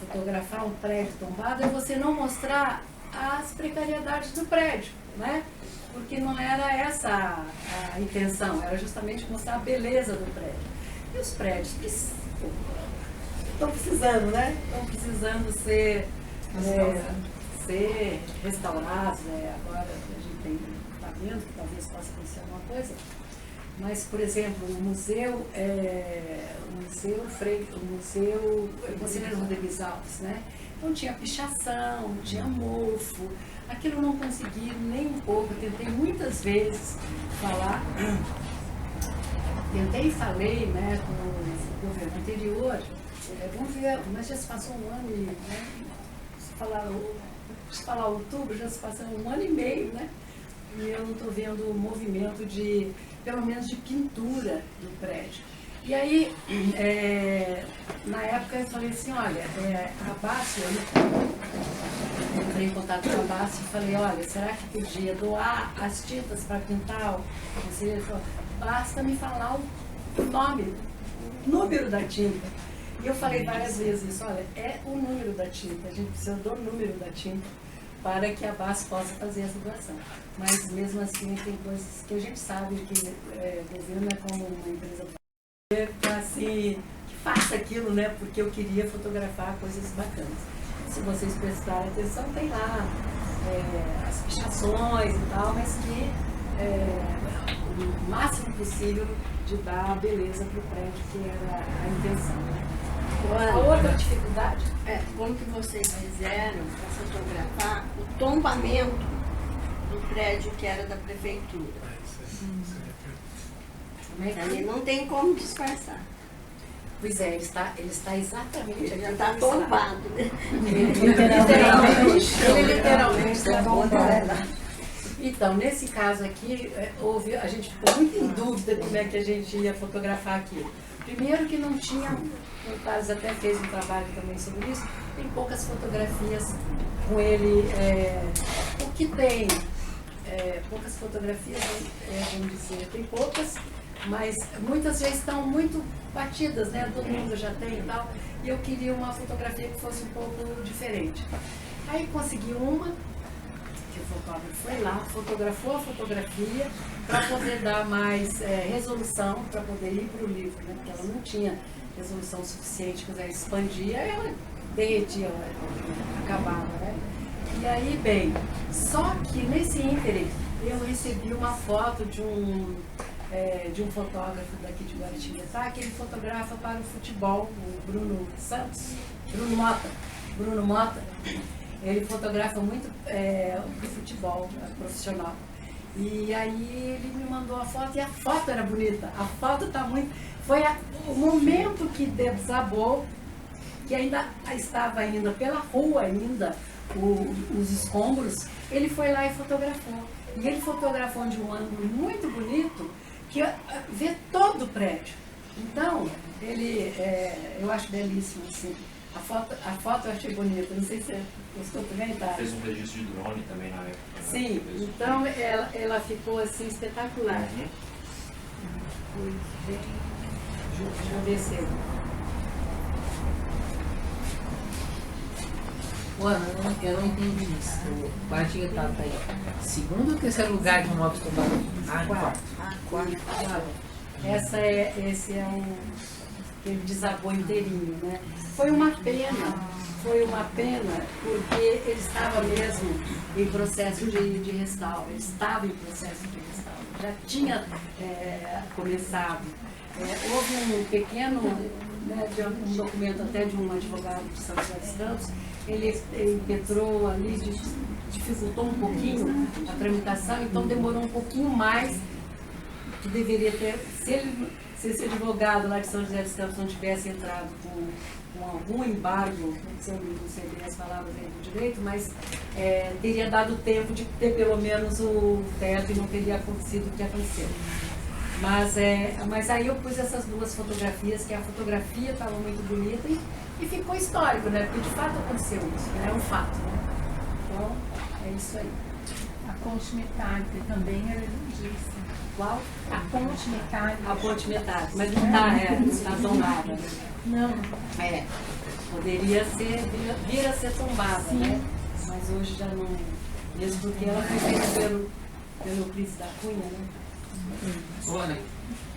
fotografar um prédio tombado é você não mostrar as precariedades do prédio, né? Porque não era essa a intenção, era justamente mostrar a beleza do prédio. E os prédios estão precisando, né? Estão precisando ser restaurados. Agora a gente está vendo que talvez possa acontecer alguma coisa. Mas, por exemplo, o museu Conselheiro Rodrigues Alves, né? Então tinha pichação, tinha mofo. Aquilo eu não consegui nem um pouco. Eu tentei muitas vezes falar. Tentei e falei, né, com o governo anterior. Vamos ver, mas já se passou um ano e, né? Se falar outubro, já se passou um ano e meio, né? E eu não estou vendo o movimento de, pelo menos, de pintura do prédio. E aí, na época eu falei assim, olha, a Bácio, eu entrei em contato com a Bácio e falei, olha, será que podia doar as tintas para pintar o conselheiro? Ele falou, basta me falar o nome, o número da tinta. E eu falei várias vezes isso, olha, é o número da tinta, a gente precisa do número da tinta para que a BAS possa fazer essa doação. Mas mesmo assim tem coisas que a gente sabe que o governo é como uma empresa assim, que faça aquilo, né? Porque eu queria fotografar coisas bacanas. Se vocês prestarem atenção, tem lá as pichações e tal, mas que o máximo possível de dar a beleza para o prédio, que era a intenção, né? A outra dificuldade como que vocês fizeram para fotografar o tombamento do prédio que era da prefeitura. Ali não tem como disfarçar. Pois é, ele está exatamente Ele aqui. já está tombado, né? Ele literalmente está tombado. Então, nesse caso aqui, a gente ficou muito em dúvida como é que a gente ia fotografar aqui. Primeiro que não tinha, o Carlos até fez um trabalho também sobre isso, tem poucas fotografias com ele. O que tem, poucas fotografias, vamos dizer, tem poucas, mas muitas vezes estão muito batidas, né? Todo mundo já tem e tal, e eu queria uma fotografia que fosse um pouco diferente. Aí consegui uma, que o fotógrafo foi lá, fotografou a fotografia para poder dar mais resolução, para poder ir para o livro, né? Porque ela não tinha resolução suficiente, quando ela expandia, ela derretia, ela acabava, né? E aí, bem, só que nesse ínterim eu recebi uma foto de um fotógrafo daqui de Guaratinguetá, que ele fotografa para o futebol, o Bruno Mota. Ele fotografa muito o futebol profissional. E aí ele me mandou a foto, e a foto era bonita. A foto está muito... Foi o momento que desabou, que ainda estava ainda pela rua ainda, os escombros, ele foi lá e fotografou. E ele fotografou de um ângulo muito bonito, que vê todo o prédio. Então, eu acho belíssimo, assim. A foto eu achei bonita, não sei se você gostou também, tá? Fez um registro de drone também na época. Sim, então ela ficou assim espetacular. Deixa eu ver se Ana, eu não entendi isso. O Guaratinguetá tá aí. Segundo ou terceiro lugar de móveis tombados? quarto. Esse é um... Ele desabou inteirinho, né? Foi uma pena, porque ele estava mesmo em processo de restauro, ele estava em processo de restauro, já tinha começado. Houve um pequeno, né, um documento até de um advogado de São José dos Campos, ele impetrou ali, dificultou um pouquinho a tramitação, então demorou um pouquinho mais, que deveria ter, se esse advogado lá de São José dos Campos não tivesse entrado com algum embargo, se eu não sei bem as palavras aí do direito, mas teria dado tempo de ter pelo menos o teto e não teria acontecido o que aconteceu. Mas aí eu pus essas duas fotografias, que a fotografia estava muito bonita e ficou histórico, né? Porque de fato aconteceu isso, né? É um fato, né? Então, é isso aí. A ponte metálica também era lindíssima. Qual? A ponte metálica. A ponte metálica, mas não está tombada. Não. Poderia vir a ser tombada, né? Mas hoje já não, mesmo porque ela foi feita pelo Cris da Cunha, né? Ana,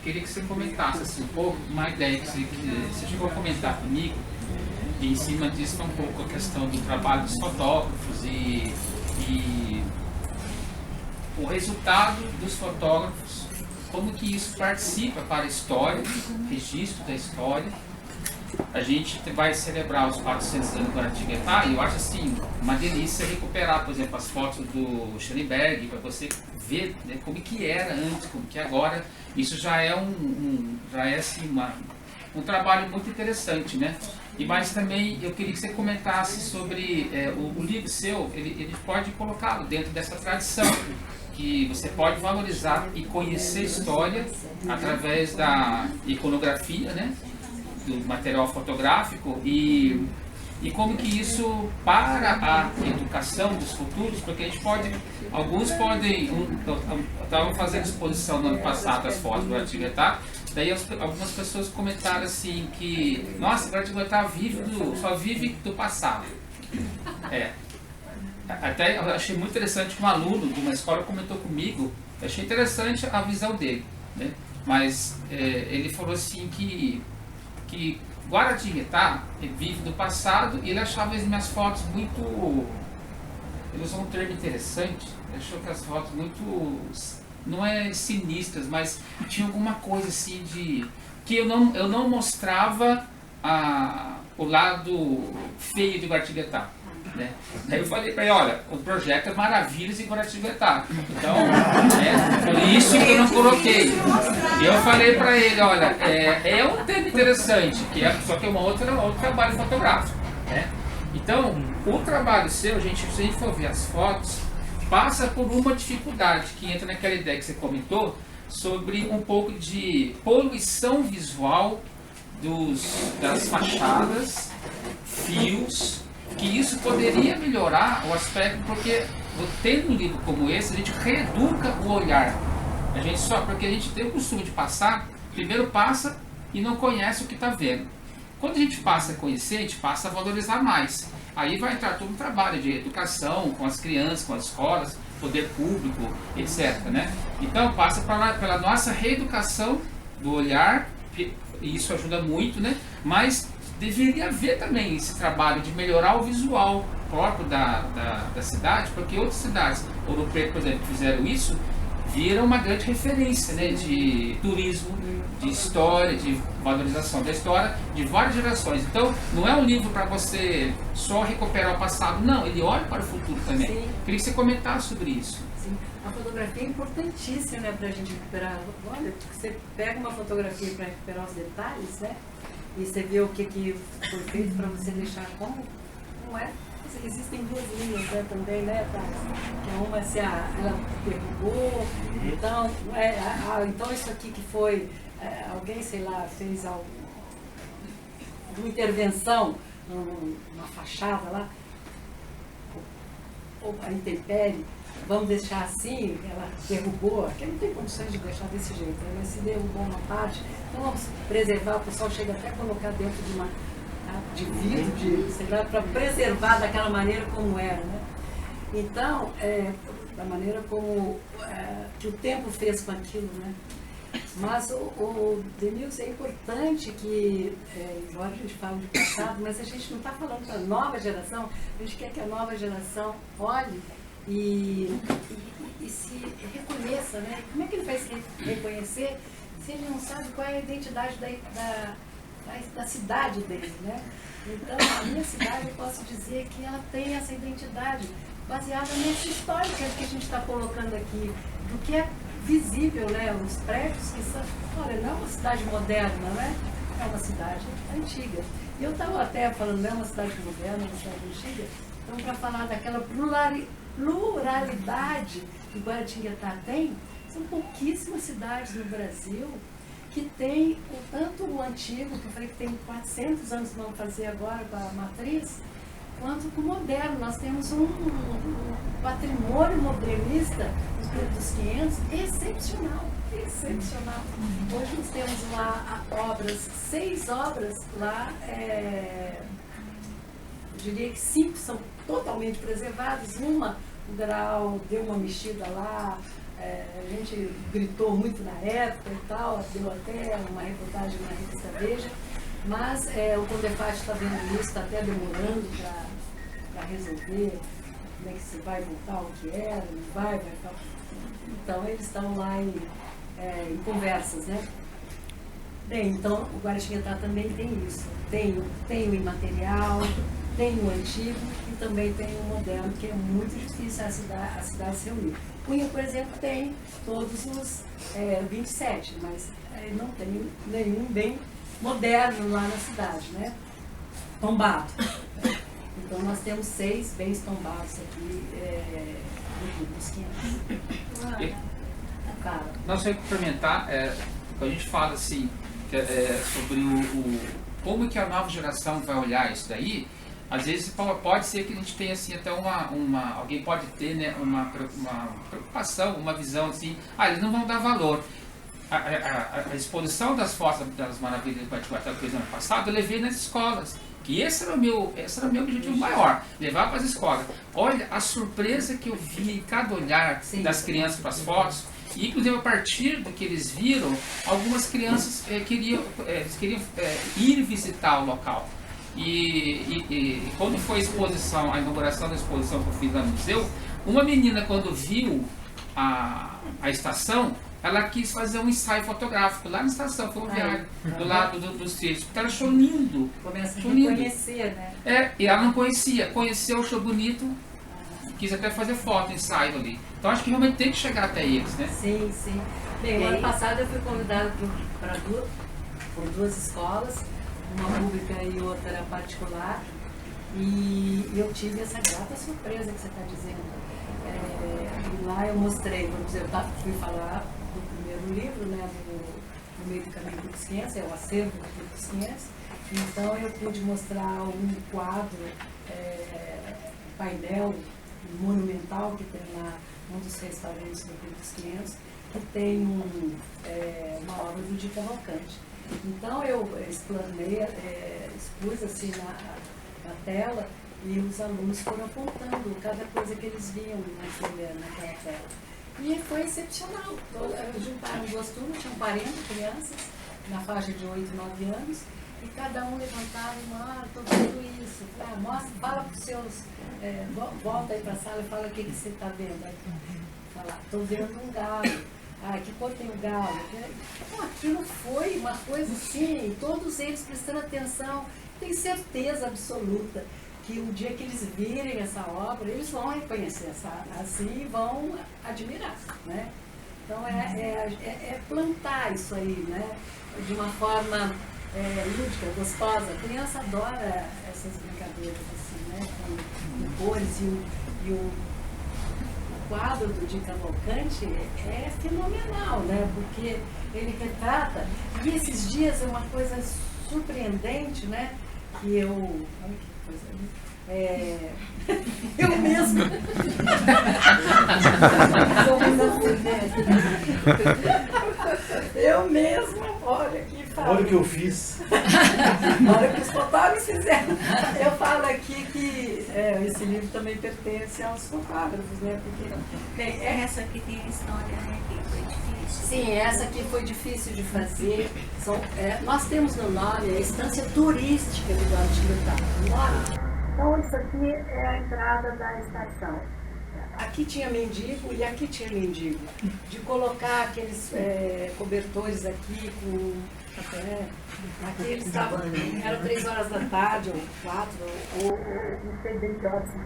queria que você comentasse assim, um pouco, uma ideia que você chegou a comentar comigo, e em cima disso um pouco a questão do trabalho dos fotógrafos e o resultado dos fotógrafos, como que isso participa para a história, registro da história. A gente vai celebrar os 400 anos do Guaratinguetá e eu acho assim, uma delícia recuperar, por exemplo, as fotos do Schellenberg, para você ver, né, como que era antes, como que é agora. Isso já é assim, um trabalho muito interessante, né? E mais também eu queria que você comentasse sobre o livro seu, ele pode colocá-lo dentro dessa tradição, que você pode valorizar e conhecer a história através da iconografia, né? Do material fotográfico e como que isso para a educação dos futuros, porque a gente pode, alguns podem, estavam fazendo exposição no ano passado as fotos do Guaratinguetá, daí algumas pessoas comentaram assim que, nossa, o Guaratinguetá só vive do passado. Até eu achei muito interessante que um aluno de uma escola comentou comigo, eu achei interessante a visão dele, né? Mas ele falou assim que Guaratinguetá vive do passado e ele achava as minhas fotos muito, ele usou um termo interessante, ele achou que as fotos muito, não é sinistras, mas tinha alguma coisa assim de, que eu não mostrava o lado feio de Guaratinguetá, né? Daí eu falei para ele, olha, o projeto é Maravilhas em Guaratinguetá, então foi isso que eu não coloquei. E eu falei para ele, olha, é um tema interessante, só que é outro trabalho fotográfico, né? Então, o trabalho seu, se a gente for ver as fotos, passa por uma dificuldade, que entra naquela ideia que você comentou, sobre um pouco de poluição visual das fachadas, fios, que isso poderia melhorar o aspecto, porque tendo um livro como esse, a gente reeduca o olhar. Porque a gente tem o costume de passar, primeiro passa e não conhece o que está vendo. Quando a gente passa a conhecer, a gente passa a valorizar mais. Aí vai entrar todo um trabalho de educação com as crianças, com as escolas, poder público, etc, né? Então passa pela nossa reeducação do olhar, e isso ajuda muito, né? Mas deveria haver também esse trabalho de melhorar o visual próprio da cidade, porque outras cidades europeias, por exemplo, fizeram isso, viram uma grande referência, né, de turismo, de história, de valorização da história de várias gerações. Então, não é um livro para você só recuperar o passado, não, ele olha para o futuro também. Sim. Queria que você comentasse sobre isso. Sim. A fotografia é importantíssima, né, para a gente recuperar. Olha, você pega uma fotografia para recuperar os detalhes, né, e você vê o que foi feito para você deixar como é. Existem duas linhas, né, também, né, que é uma se ela derrubou, então, então isso aqui que foi, alguém, sei lá, fez alguma intervenção numa fachada lá, ou a intempérie, vamos deixar assim, ela derrubou, porque não tem condições de deixar desse jeito, né, mas se derrubou uma parte, então vamos preservar, o pessoal chega até a colocar dentro de vidro, sei lá, para preservar daquela maneira como era, né? Então, da maneira como que o tempo fez com aquilo, né? Mas o Denilson, é importante que, embora a gente fale de passado, mas a gente não está falando da nova geração, a gente quer que a nova geração olhe e se reconheça, né? Como é que ele vai se reconhecer se ele não sabe qual é a identidade da cidade dele, né? Então, a minha cidade, eu posso dizer que ela tem essa identidade baseada nessa história que a gente está colocando aqui, do que é visível, né? Os prédios que são, olha, não é uma cidade moderna, né? É uma cidade antiga. E eu estava até falando, não é uma cidade moderna, é uma cidade antiga, então, para falar daquela pluralidade que Guaratinguetá tem, são pouquíssimas cidades no Brasil que tem tanto o antigo, que eu falei que tem 400 anos que vamos fazer agora com a matriz, quanto com o moderno. Nós temos um patrimônio modernista dos 500 excepcional, excepcional. Hoje nós temos lá 6 obras lá diria que 5 são totalmente preservadas. Uma, o grau deu uma mexida lá, a gente gritou muito na época e tal, deu até uma reportagem na revista Veja, mas o Condefat está vendo isso, está até demorando para resolver como é que se vai voltar o que era, não vai ficar. Então eles estão lá em conversas, né? Bem, então o Guaratinguetá também tem isso. Tem o imaterial, tem o antigo e também tem o moderno, que é muito difícil a cidade se reunir. Cunha, por exemplo, tem todos os 27, mas não tem nenhum bem moderno lá na cidade, né? Tombado. Então nós temos 6 bens tombados aqui no Clube dos 500. Cara. Nós vamos complementar, quando a gente fala assim, sobre como que a nova geração vai olhar isso daí, às vezes pode ser que a gente tenha assim, até alguém pode ter, né, uma preocupação, uma visão assim, eles não vão dar valor. A exposição das fotos das maravilhas do Guaratinguetá que eu fiz ano passado, eu levei nas escolas. Que esse era o meu objetivo maior, levar para as escolas. Olha a surpresa que eu vi em cada olhar das crianças para as fotos. E, inclusive, a partir do que eles viram, algumas crianças queriam ir visitar o local. E quando foi a inauguração da exposição que eu fiz lá no museu, uma menina, quando viu a estação, ela quis fazer um ensaio fotográfico lá na estação ferroviária, do lado dos trilhos, porque ela achou lindo. Começa a reconhecer, né? E ela não conhecia, conheceu, achou bonito, quis até fazer foto, ensaio ali. Então acho que realmente tem que chegar até eles, né? Sim, sim. Bem, o ano passado eu fui convidada por 2 escolas, uma pública e outra particular, e eu tive essa grata surpresa que você está dizendo. E lá eu mostrei, vamos dizer, eu fui falar do primeiro livro, né, do Meio do Caminho dos 500, o acervo do Clube dos 500. Então eu pude mostrar um quadro, painel monumental que tem lá um dos restaurantes do Clube dos 500, que tem uma obra do Di Cavalcanti. Então eu explanei, expus assim na tela, e os alunos foram apontando cada coisa que eles viam naquela tela. E foi excepcional. Juntaram 2 turmas, tinham 40 crianças, na faixa de 8, 9 anos, e cada um levantava e estou vendo isso. Mostra, fala para os seus, volta aí para a sala e fala o que você está vendo. Fala, estou vendo um galo. Que cor tem o galo? Então, aquilo foi uma coisa assim, todos eles prestando atenção, tenho certeza absoluta que o dia que eles virem essa obra, eles vão reconhecer assim e vão admirar, né? Então é plantar isso aí, né? De uma forma lúdica, gostosa. A criança adora essas brincadeiras assim, né? Com cores e o quadro do Di Cavalcanti é fenomenal, né? Porque ele retrata, e esses dias é uma coisa surpreendente, né? Que eu... Olha que coisa ali. Eu mesma. Eu mesma, olha aqui. Olha o que eu fiz. Olha o que os fotógrafos fizeram. Eu falo aqui que esse livro também pertence aos fotógrafos, né? Porque, bem, essa aqui tem a história, né? Que foi difícil. Sim, essa aqui foi difícil de fazer. Nós temos no nome a estância turística do Guaratinguetá. Então, isso aqui é a entrada da estação. Aqui tinha mendigo e aqui tinha mendigo. De colocar aqueles cobertores aqui com... aqui eles estavam... Eram 3 horas da tarde, ou 4, ou não sei bem que horas se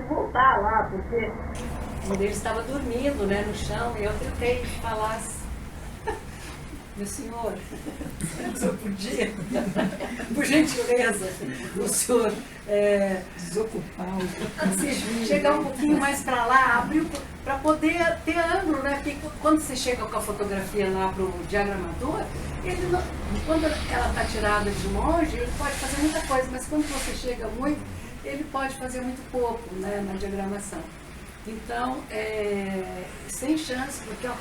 voltar lá, porque um deles estava dormindo, né, no chão, e eu tentei falar assim, meu senhor, o senhor podia, por gentileza, o senhor desocupar, chegar um pouquinho mais para lá, abrir para poder ter ângulo, né? Porque quando você chega com a fotografia lá para o diagramador, quando ela está tirada de longe, ele pode fazer muita coisa, mas quando você chega muito, ele pode fazer muito pouco, né, na diagramação. Então, sem chance, porque eu...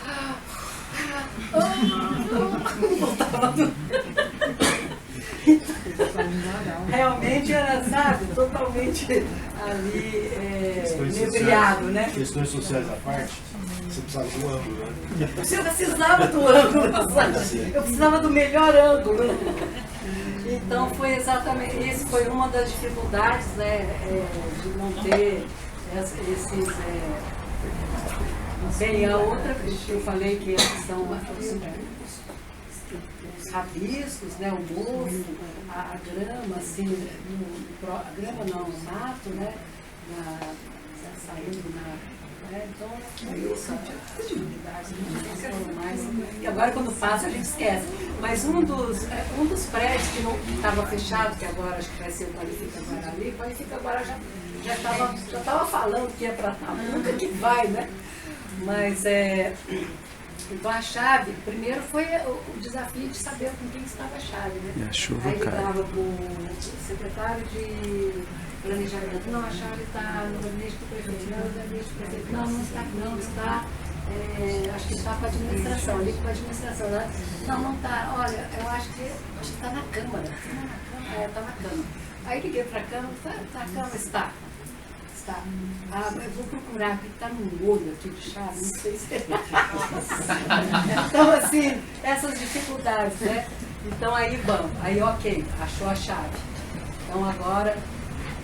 realmente era, sabe, totalmente ali inebriado, né? Questões sociais à parte, você precisava do ângulo, né? Eu precisava do ângulo, sabe? Eu precisava do melhor ângulo. Então foi exatamente, isso foi uma das dificuldades, né, de não ter esses... Bem, a outra que eu falei que são os rabiscos, né, o mofo, a grama, assim, a grama não, o mato, né, saindo então, é isso, as dificuldades, mais. E agora quando passa a gente esquece. Mas um dos prédios que não estava fechado, que agora acho que vai ser o Qualifica Guarani, o Qualifica agora já estava falando que ia para tal, nunca que vai, né? Mas então a chave, primeiro foi o desafio de saber com quem estava a chave, né? E a chuva aí cai. ligava para o secretário de planejamento, não, a chave está no gabinete do prefeito, não, no gabinete do prefeito, não está, acho que está com a administração, liga para a administração, né? Não está, olha, eu acho que está na Câmara, está na Câmara. Aí liguei para a Câmara, a Câmara está. Eu vou procurar, porque está no olho aqui de chave, não sei se é. Então, assim, essas dificuldades, né? Então aí vamos, aí ok, achou a chave. Então agora,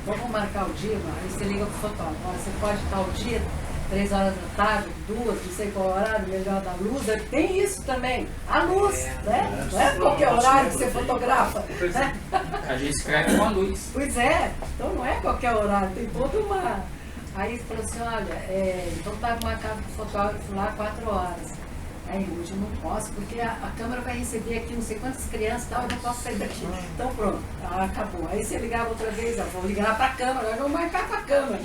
vamos marcar o dia, aí você liga para o fotógrafo, você pode estar o dia, 3 horas da tarde, 2, não sei qual horário, melhor da luz, tem isso também, a luz, né? Não é qualquer horário que você fotografa, né? A gente escreve com a luz. Pois é, então não é qualquer horário, tem toda uma... Aí ele falou assim, olha, então está marcado com o fotógrafo lá 4 horas. Aí hoje eu não posso, porque a Câmara vai receber aqui não sei quantas crianças e tal, eu não posso sair daqui. Então pronto, acabou. Aí você ligava outra vez, vou ligar para a Câmara, eu vou marcar com a Câmara.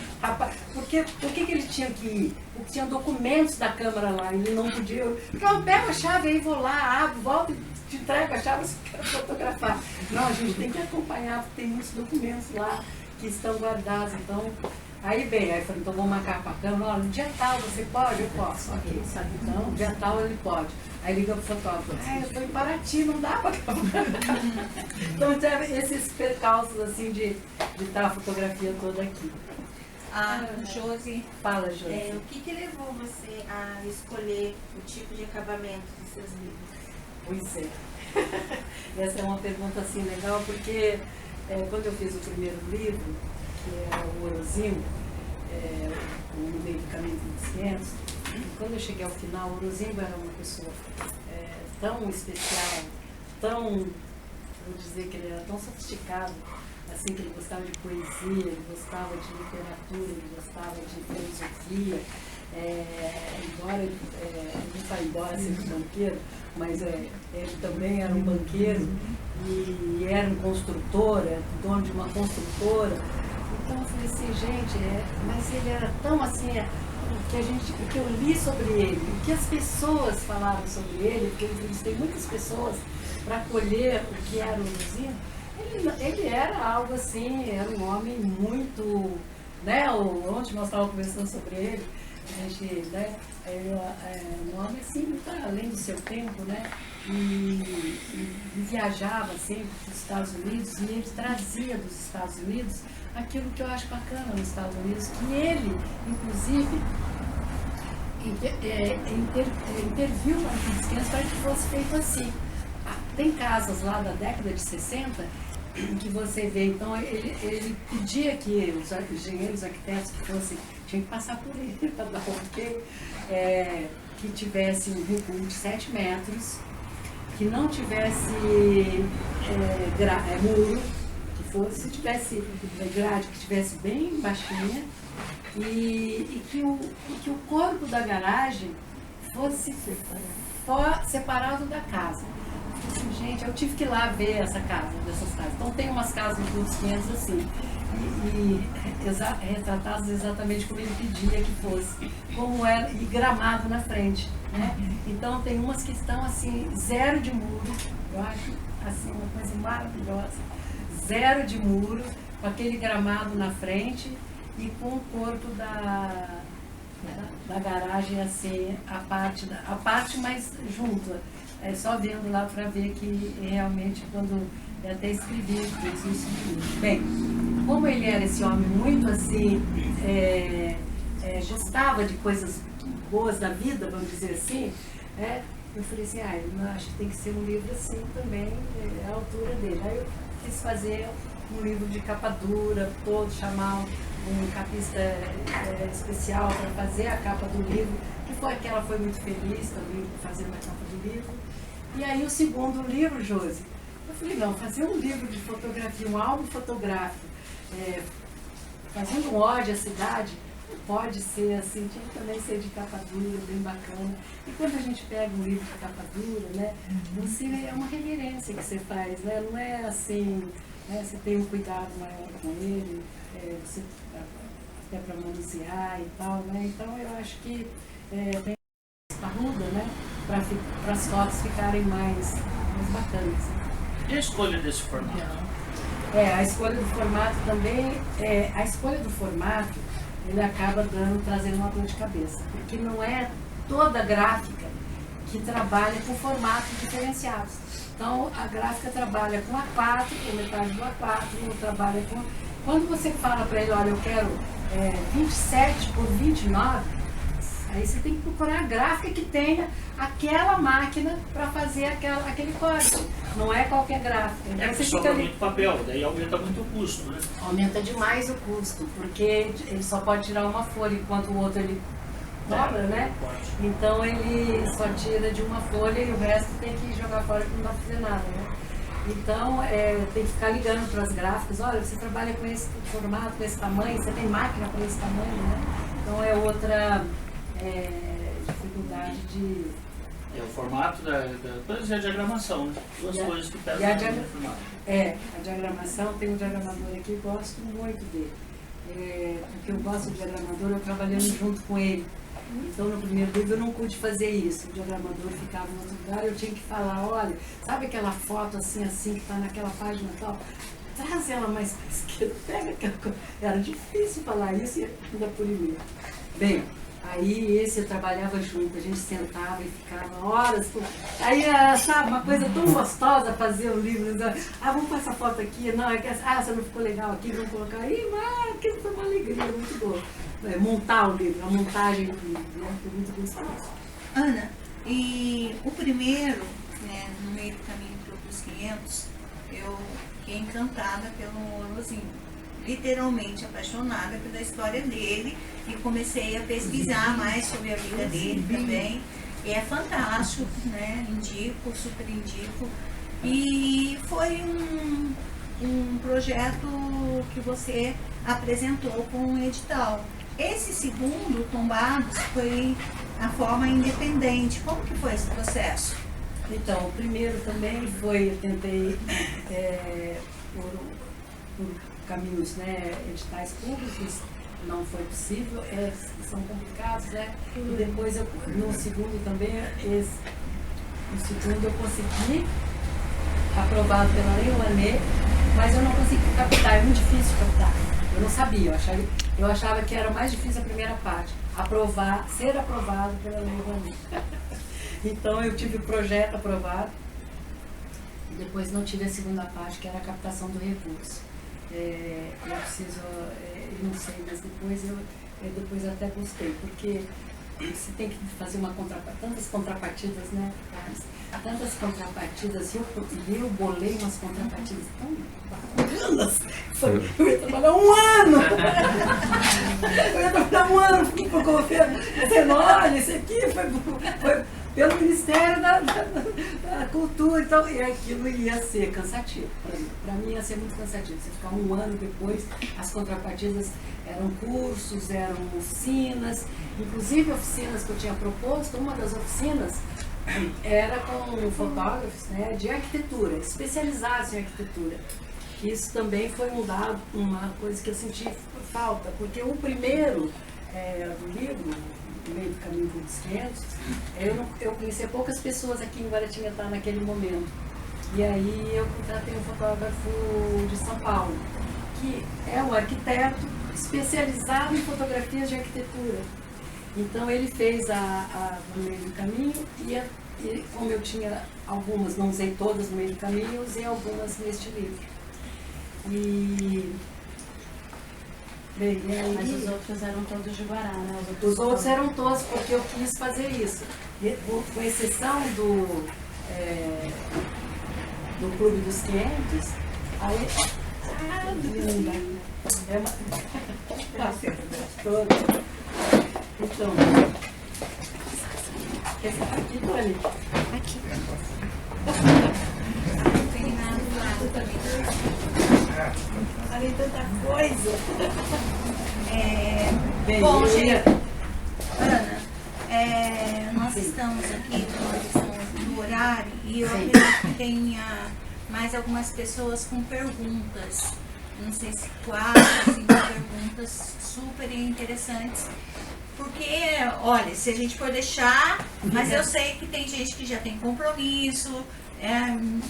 Por que ele tinha que ir? Porque tinha documentos da Câmara lá, ele não podia. Eu pego a chave, aí vou lá, abro, volto e te entrego a chave, você quer fotografar. Não, a gente tem que acompanhar, porque tem muitos documentos lá que estão guardados, então... Aí bem, aí eu falei, então vamos marcar com a Câmara, olha, no dia tal você pode? Eu posso, ok, sabe? Então, no dia tal ele pode. Aí liga pro fotógrafo, eu estou em Paraty, não dá para Então teve esses percalços assim de estar a fotografia toda aqui. Josi, fala, Josi. O que levou você a escolher o tipo de acabamento dos seus livros? Pois é. Essa é uma pergunta assim legal, porque quando eu fiz o primeiro livro, que era o Orozinho, o meio do caminho dos 500, quando eu cheguei ao final, o Orozinho era uma pessoa tão especial, tão, vou dizer que ele era tão sofisticado, assim, que ele gostava de poesia, ele gostava de literatura, ele gostava de filosofia, embora ele não foi embora sendo banqueiro, mas ele também era um banqueiro e era um construtor, dono de uma construtora. Então eu falei assim, gente, mas ele era tão assim, o que eu li sobre ele, o que as pessoas falaram sobre ele, porque eu entrevistei muitas pessoas para colher o que era o Orozinho, ele era algo assim, era um homem muito, né, ontem nós estávamos conversando sobre ele, a gente, né, um homem assim, muito além do seu tempo, né, e viajava sempre para os Estados Unidos e ele trazia dos Estados Unidos aquilo que eu acho bacana nos Estados Unidos, que ele, inclusive, interviu naqueles esquemas para que fosse feito assim. Tem casas lá da década de 60 que você vê, então ele pedia que os engenheiros, arquitetos que fossem, tinham que passar por ele para dar ok, que tivesse um recuo de 7 metros, que não tivesse muro, se tivesse grade que estivesse bem baixinha e que o corpo da garagem fosse separado da casa. Assim, gente, eu tive que ir lá ver dessas casas. Então tem umas casas no Clube dos 500 assim, retratadas exatamente como ele pedia que fosse, como era, e gramado na frente, né? Então tem umas que estão assim, 0 de muro, eu acho assim uma coisa maravilhosa. 0 de muro, com aquele gramado na frente e com o corpo da garagem assim, a parte mais junta. só vendo lá para ver que realmente quando eu até escrevi isso. Bem, como ele era esse homem muito assim, gostava de coisas boas da vida, vamos dizer assim, eu falei assim, eu acho que tem que ser um livro assim também, à altura dele. Aí eu quis fazer um livro de capa dura, todo, chamar um capista especial para fazer a capa do livro, que ela foi muito feliz também fazendo a capa do livro. E aí o segundo livro, Josi, eu falei, não, fazer um livro de fotografia, um álbum fotográfico, fazendo um ode à cidade, pode ser assim, tinha que também ser de capa dura, bem bacana. E quando a gente pega um livro de capa dura, né, você é uma reverência que você faz, né? Não é assim, né, você tem um cuidado maior com ele, você até para manusear e tal, né? Então eu acho que tem parruda, né, para as fotos ficarem mais bacanas. Né? E a escolha desse formato? A escolha do formato também, a escolha do formato, ele acaba trazendo uma dor de cabeça, porque não é toda gráfica que trabalha com formatos diferenciados. Então, a gráfica trabalha com A4, com metade do A4, ou trabalha com... Quando você fala para ele, olha, eu quero 27 por 29, aí você tem que procurar a gráfica que tenha aquela máquina para fazer aquele corte. Não é qualquer gráfica. Então, Porque sobra muito papel, daí aumenta muito o custo, né? Aumenta demais o custo, porque ele só pode tirar uma folha, enquanto o outro ele dobra, né? Então ele só tira de uma folha e o resto tem que jogar fora porque não dá para fazer nada, né? Então tem que ficar ligando para as gráficas, olha, você trabalha com esse formato, com esse tamanho, você tem máquina com esse tamanho, né? Então é outra dificuldade de... o formato depois é a diagramação, né? Duas coisas que pesam no formato. A diagramação, tem um diagramador aqui, eu gosto muito dele. Porque eu gosto do diagramador, eu trabalhando junto com ele. Então, no primeiro livro eu não pude fazer isso. O diagramador ficava em outro lugar, eu tinha que falar, olha, sabe aquela foto assim, que está naquela página tal? Traz ela mais para a esquerda, pega aquela coisa. Era difícil falar isso e ainda por e-mail. Bem, aí esse eu trabalhava junto, a gente sentava e ficava horas. Aí, sabe, uma coisa tão gostosa fazer o livro. Vamos pôr essa foto aqui, não, essa não ficou legal aqui, vamos colocar aí, mas aquilo foi uma alegria muito boa. Montar o livro, a montagem do livro, né, foi muito gostoso. Ana, e o primeiro, né, no meio do caminho para os 500, eu fiquei encantada pelo Morozinho. Literalmente apaixonada pela história dele e comecei a pesquisar mais sobre a vida dele também. E é fantástico, né? Indico, super indico. E foi um projeto que você apresentou com um edital. Esse segundo, Tombados, foi a forma independente. Como que foi esse processo? Então, o primeiro também foi, eu tentei por caminhos, né, editais públicos, não foi possível, são complicados, né? E depois, no segundo também, no segundo eu consegui, aprovado pela Lei Rouanet, mas eu não consegui captar, é muito difícil captar. Eu não sabia, eu achava que era mais difícil a primeira parte, ser aprovado pela Lei Rouanet. Então eu tive o projeto aprovado, e depois não tive a segunda parte, que era a captação do recurso. Eu preciso, não sei, mas depois até gostei, porque você tem que fazer tantas contrapartidas, né? Tantas contrapartidas, e eu bolei umas contrapartidas tão bacanas. Eu ia trabalhar um ano! Para o governo. Olha, esse aqui foi pelo Ministério da Cultura, então, e aquilo ia ser cansativo. Para mim ia ser muito cansativo. Você ficar um ano depois, as contrapartidas eram cursos, eram oficinas, inclusive oficinas que eu tinha proposto. Uma das oficinas era com fotógrafos, né, de arquitetura, especializados em arquitetura. Isso também foi uma coisa que eu senti falta, porque o primeiro do livro, no meio do caminho dos 500, eu conhecia poucas pessoas aqui em Guaratinguetá naquele momento. E aí eu contratei um fotógrafo de São Paulo, que é um arquiteto especializado em fotografias de arquitetura. Então ele fez no meio do caminho e E como eu tinha algumas, não usei todas no meio do caminho, eu usei algumas neste livro. E... Bem, Mas os outros eram todos de Guará, né? Os outros eram todos, porque eu quis fazer isso. Com exceção do Clube dos 500, aí... Ah, linda! É uma... Então... Essa aqui, Tony? Aqui. Falei tanta coisa. Bem, Bom, gente, Ana, nós estamos aqui no horário e eu acredito que tenha mais algumas pessoas com perguntas. Não sei se 4 ou 5 perguntas super interessantes. Porque, olha, se a gente for deixar, mas eu sei que tem gente que já tem compromisso,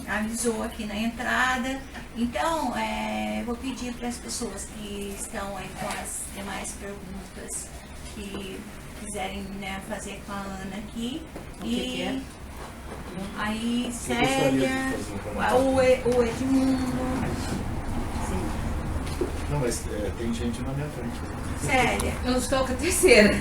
avisou aqui na entrada. Então, vou pedir para as pessoas que estão aí com as demais perguntas que quiserem, né, fazer com a Ana aqui. Que é? Aí, Célia, o Edmundo. Não, mas tem gente na minha frente. Célia. Eu estou com a terceira.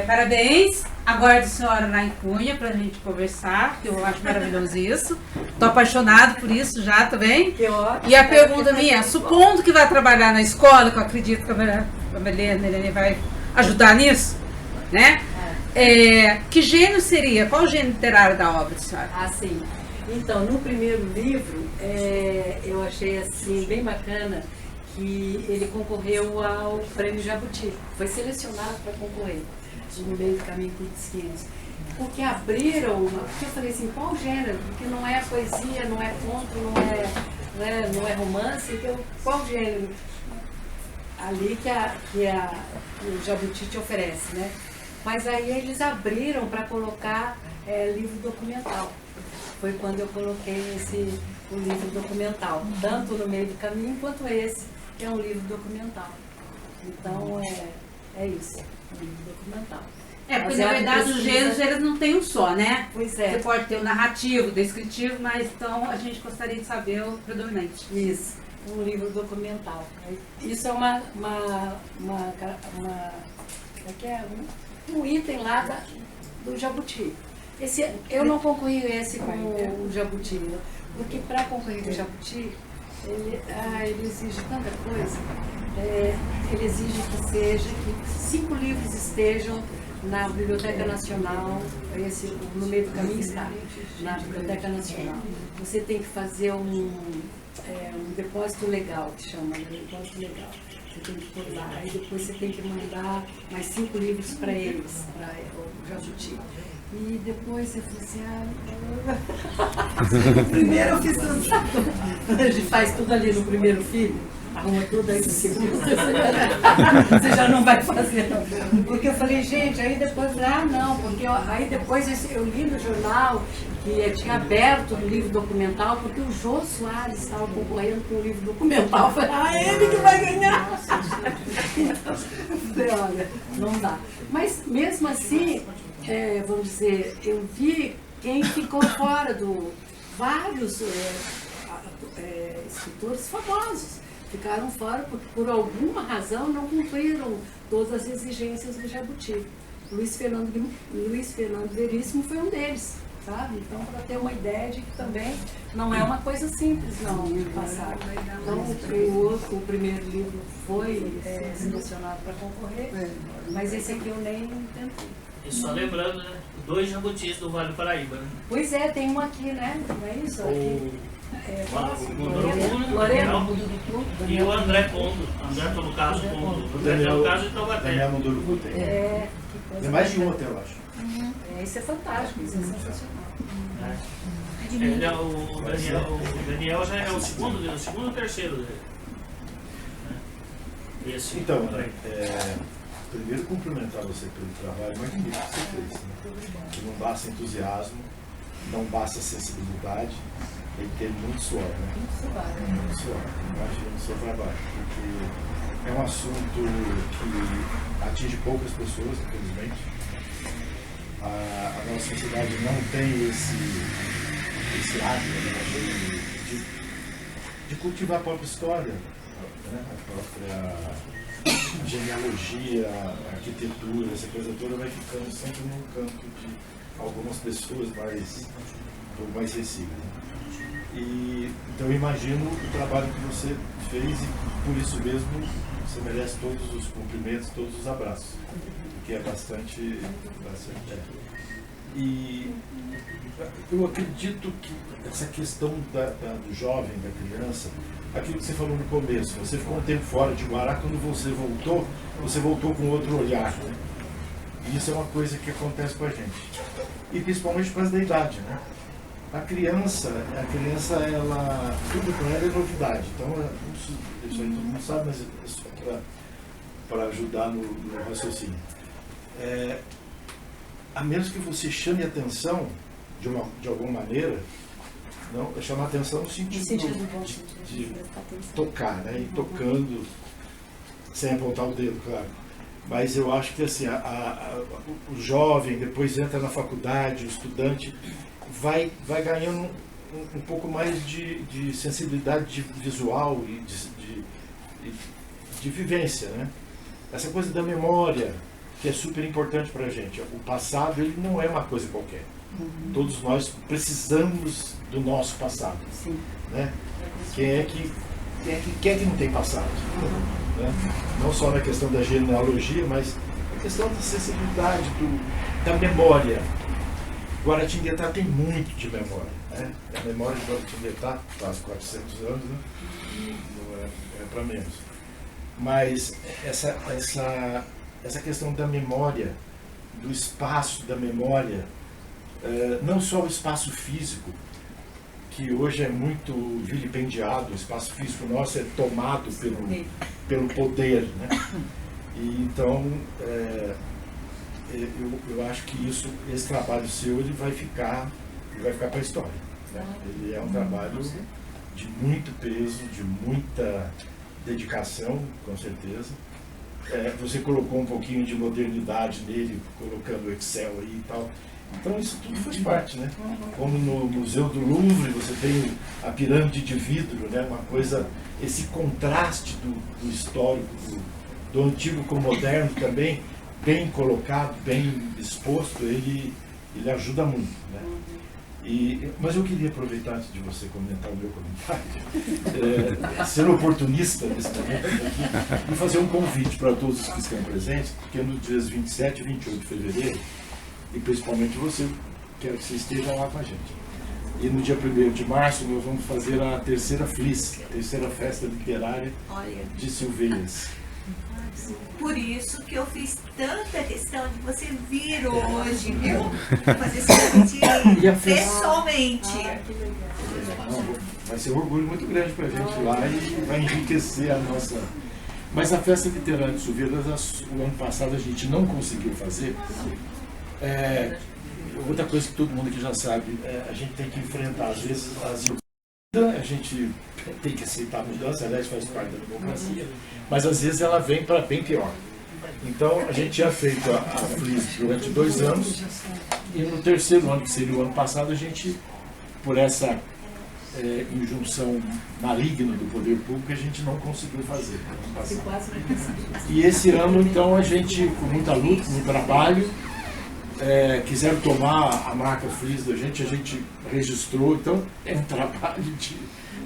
Parabéns. Aguardo a senhora lá em Cunha para a gente conversar, que eu acho maravilhoso isso. Estou apaixonado por isso já também. Que ótimo. E a pergunta minha, supondo que vai trabalhar na escola, que eu acredito que a Melene vai ajudar nisso, né? Que gênero seria? Qual o gênero literário da obra, senhora? Ah, sim. Então, no primeiro livro, eu achei assim bem bacana que ele concorreu ao Prêmio Jabuti. Foi selecionado para concorrer no meio do caminho com os 500. Porque abriram, porque eu falei assim, qual gênero? Porque não é poesia, não é conto, não é romance, então qual gênero? Ali que o Jabuti te oferece, né? Mas aí eles abriram para colocar livro documental. Foi quando eu coloquei o livro documental, tanto no meio do caminho quanto esse, que é um livro documental. Então é isso, um livro documental. Porque na verdade os gêneros eles não tem um só, né? Pois é. Você pode ter o narrativo, o descritivo, mas então a gente gostaria de saber o predominante. Isso, um livro documental. Isso é um item lá do Jabuti. Eu não concorri com o Jabuti, porque para concorrer com o Jabuti, ele exige tanta coisa. Ele exige que 5 livros estejam na Biblioteca Nacional, no meio do caminho está, na Biblioteca Nacional. Você tem que fazer um depósito legal, que chama, depósito legal. Você tem que pôr lá, aí depois você tem que mandar mais 5 livros para eles, para o Jabuti. E depois eu falei assim, primeiro eu fiz tudo, a gente faz tudo ali no primeiro filho, arruma tudo aí no segundo, você já não vai fazer não. Porque eu falei, gente, aí depois, não, porque aí depois eu li no jornal que tinha aberto o livro documental, porque o Jô Soares estava concorrendo com o livro documental, eu falei, ele que vai ganhar. Então, eu falei, olha, não dá. Mas mesmo assim, vamos dizer, eu vi quem ficou fora vários escritores famosos ficaram fora porque por alguma razão não cumpriram todas as exigências do Jabuti. Luiz Fernando Veríssimo foi um deles, sabe? Então, para ter uma ideia de que também não é uma coisa simples não passar. Então, o primeiro livro foi selecionado para concorrer, mas esse aqui eu nem tentei. E só lembrando, né? 2 jabutis do Vale do Paraíba, né? Pois tem um aqui, né? Não é isso? Lorena e o André Pondo. André, no caso, Pondo. André, no caso, de Taubaté. Daniel Munduruku tem. Tem mais de um até, eu acho. Isso é fantástico, isso é sensacional. O Daniel já é o segundo ou terceiro dele. Então, primeiro cumprimentar você pelo trabalho magnífico que você fez. Né? Que não basta entusiasmo, não basta sensibilidade, tem que ter muito suor, né? Muito suor. Imagina o seu trabalho, porque é um assunto que atinge poucas pessoas, infelizmente. a nossa sociedade não tem esse hábito, né, de cultivar a própria história, né, a própria genealogia, a arquitetura, essa coisa toda vai ficando sempre no campo de algumas pessoas mais sensíveis. Né? E, então eu imagino o trabalho que você fez e por isso mesmo você merece todos os cumprimentos, todos os abraços, que é bastante. E eu acredito que essa questão do jovem, da criança, aquilo que você falou no começo, você ficou um tempo fora de Guará, quando você voltou com outro olhar. Né? E isso é uma coisa que acontece com a gente. E principalmente por causa da idade, né? A criança, ela, tudo com ela é novidade. Então, isso aí todo mundo sabe, mas é só para ajudar no raciocínio. A menos que você chame atenção de alguma maneira, não, chamar atenção no sentido de tocar, né? E tocando, sem apontar o dedo, claro. Mas eu acho que assim, o jovem, depois entra na faculdade, o estudante, vai ganhando um pouco mais de sensibilidade visual e de vivência, né? Essa coisa da memória, que é super importante para a gente. O passado, ele não é uma coisa qualquer. Todos nós precisamos do nosso passado. Sim. Né? Quem é que não tem passado? Né? Não só na questão da genealogia, mas a questão da sensibilidade, da memória. Guaratinguetá tem muito de memória. Né? A memória de Guaratinguetá, quase 400 anos, né? Não é para menos. Mas essa questão da memória, do espaço da memória, não só o espaço físico, que hoje é muito vilipendiado, o espaço físico nosso é tomado pelo poder, né? E então, eu acho que esse trabalho seu ele vai ficar para a história. Né? Ele é um trabalho de muito peso, de muita dedicação, com certeza. Você colocou um pouquinho de modernidade nele, colocando o Excel aí e tal. Então isso tudo faz parte, né? Como no Museu do Louvre você tem a pirâmide de vidro, né? Uma coisa, esse contraste do histórico, do antigo com o moderno também, bem colocado, bem exposto, ele ajuda muito, né? Mas eu queria aproveitar, antes de você comentar o meu comentário, ser oportunista nesse momento aqui, e fazer um convite para todos os que estão presentes, porque nos dias 27 e 28 de fevereiro, e principalmente você, quero que você esteja lá com a gente. E no dia 1º de março nós vamos fazer a terceira FLIS, a terceira festa literária de Silveiras. Por isso que eu fiz tanta questão de você vir hoje, viu? Fazer esse convite pessoalmente. Vai ser um orgulho muito grande para a gente lá e vai enriquecer a nossa... Mas a festa literária de Silveiras, o ano passado a gente não conseguiu fazer. Outra coisa que todo mundo aqui já sabe, a gente tem que enfrentar, às vezes, a gente tem que aceitar a mudança, aliás, faz parte da democracia, mas às vezes ela vem para bem pior. Então, a gente tinha feito a FLIS durante 2 anos, e no 3º ano, que seria o ano passado, a gente, por essa injunção maligna do poder público, a gente não conseguiu fazer. E esse ano, então, a gente, com muita luta, com muito trabalho, quiseram tomar a marca FLIS da gente, a gente registrou, então é um trabalho de...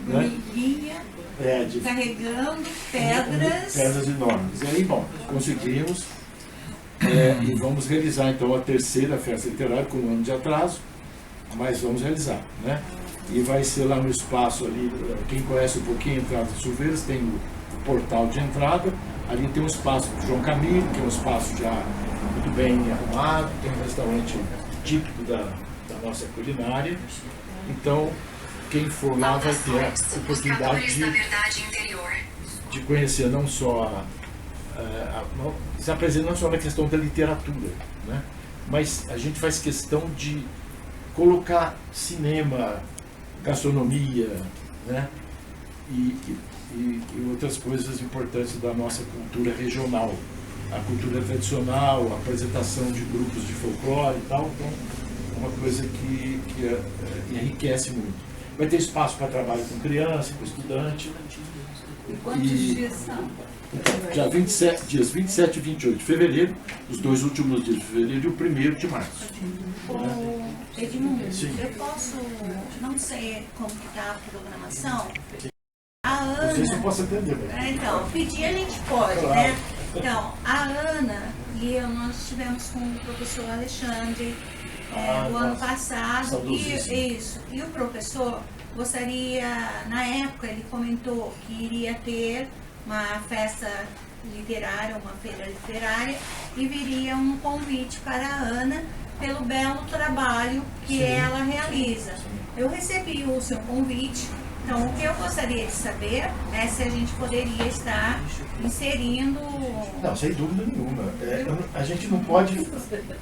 Miguinha, carregando pedras enormes. E aí, bom, conseguimos e vamos realizar então a terceira festa literária com 1 ano de atraso, mas vamos realizar, né? E vai ser lá no espaço ali, quem conhece um pouquinho a entrada de Silveiras, tem o portal de entrada, ali tem um espaço do João Camilo, que é um espaço já muito bem arrumado, tem um restaurante típico da nossa culinária. Então, quem for lá vai ter a oportunidade de conhecer não só se apresenta não só na questão da literatura, né? Mas a gente faz questão de colocar cinema, gastronomia, né? E outras coisas importantes da nossa cultura regional. a cultura tradicional, a apresentação de grupos de folclore e tal. Então, é uma coisa que enriquece muito. Vai ter espaço para trabalho com criança, com estudante. E quantos dias são? Dia 27, dias 27 e 28 de fevereiro, os 2 últimos dias de fevereiro e o 1º de março. Ô, Edmundo, Sim. eu posso, não sei como que está a programação. Sim. A Ana... Vocês não posso atender, né? Então, pedir a gente pode, Claro. né? Então, a Ana e eu, nós estivemos com o professor Alexandre o ano passado. E o professor gostaria, na época ele comentou que iria ter uma festa literária, uma feira literária, e viria um convite para a Ana pelo belo trabalho que ela realiza. Eu recebi o seu convite, então o que eu gostaria de saber é se a gente poderia estar inserindo... Não, sem dúvida nenhuma. A gente não pode,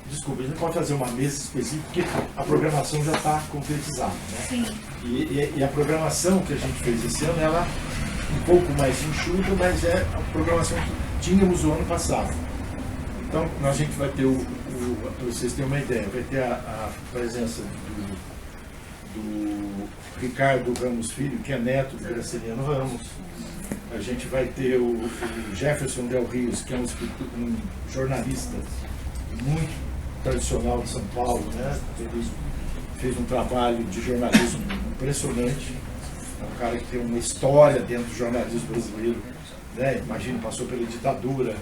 desculpa, a gente não pode fazer uma mesa específica, porque a programação já está concretizada, né? Sim. E a programação que a gente fez esse ano, ela um pouco mais enxuta, mas é a programação que tínhamos o ano passado. Então, a gente vai ter para vocês terem uma ideia, vai ter a presença do Ricardo Ramos Filho, que é neto do Graciliano Ramos. A gente vai ter o Jefferson Del Rios, que é um jornalista muito tradicional de São Paulo, né? Ele fez um trabalho de jornalismo impressionante. É um cara que tem uma história dentro do jornalismo brasileiro, né? Imagina, passou pela ditadura,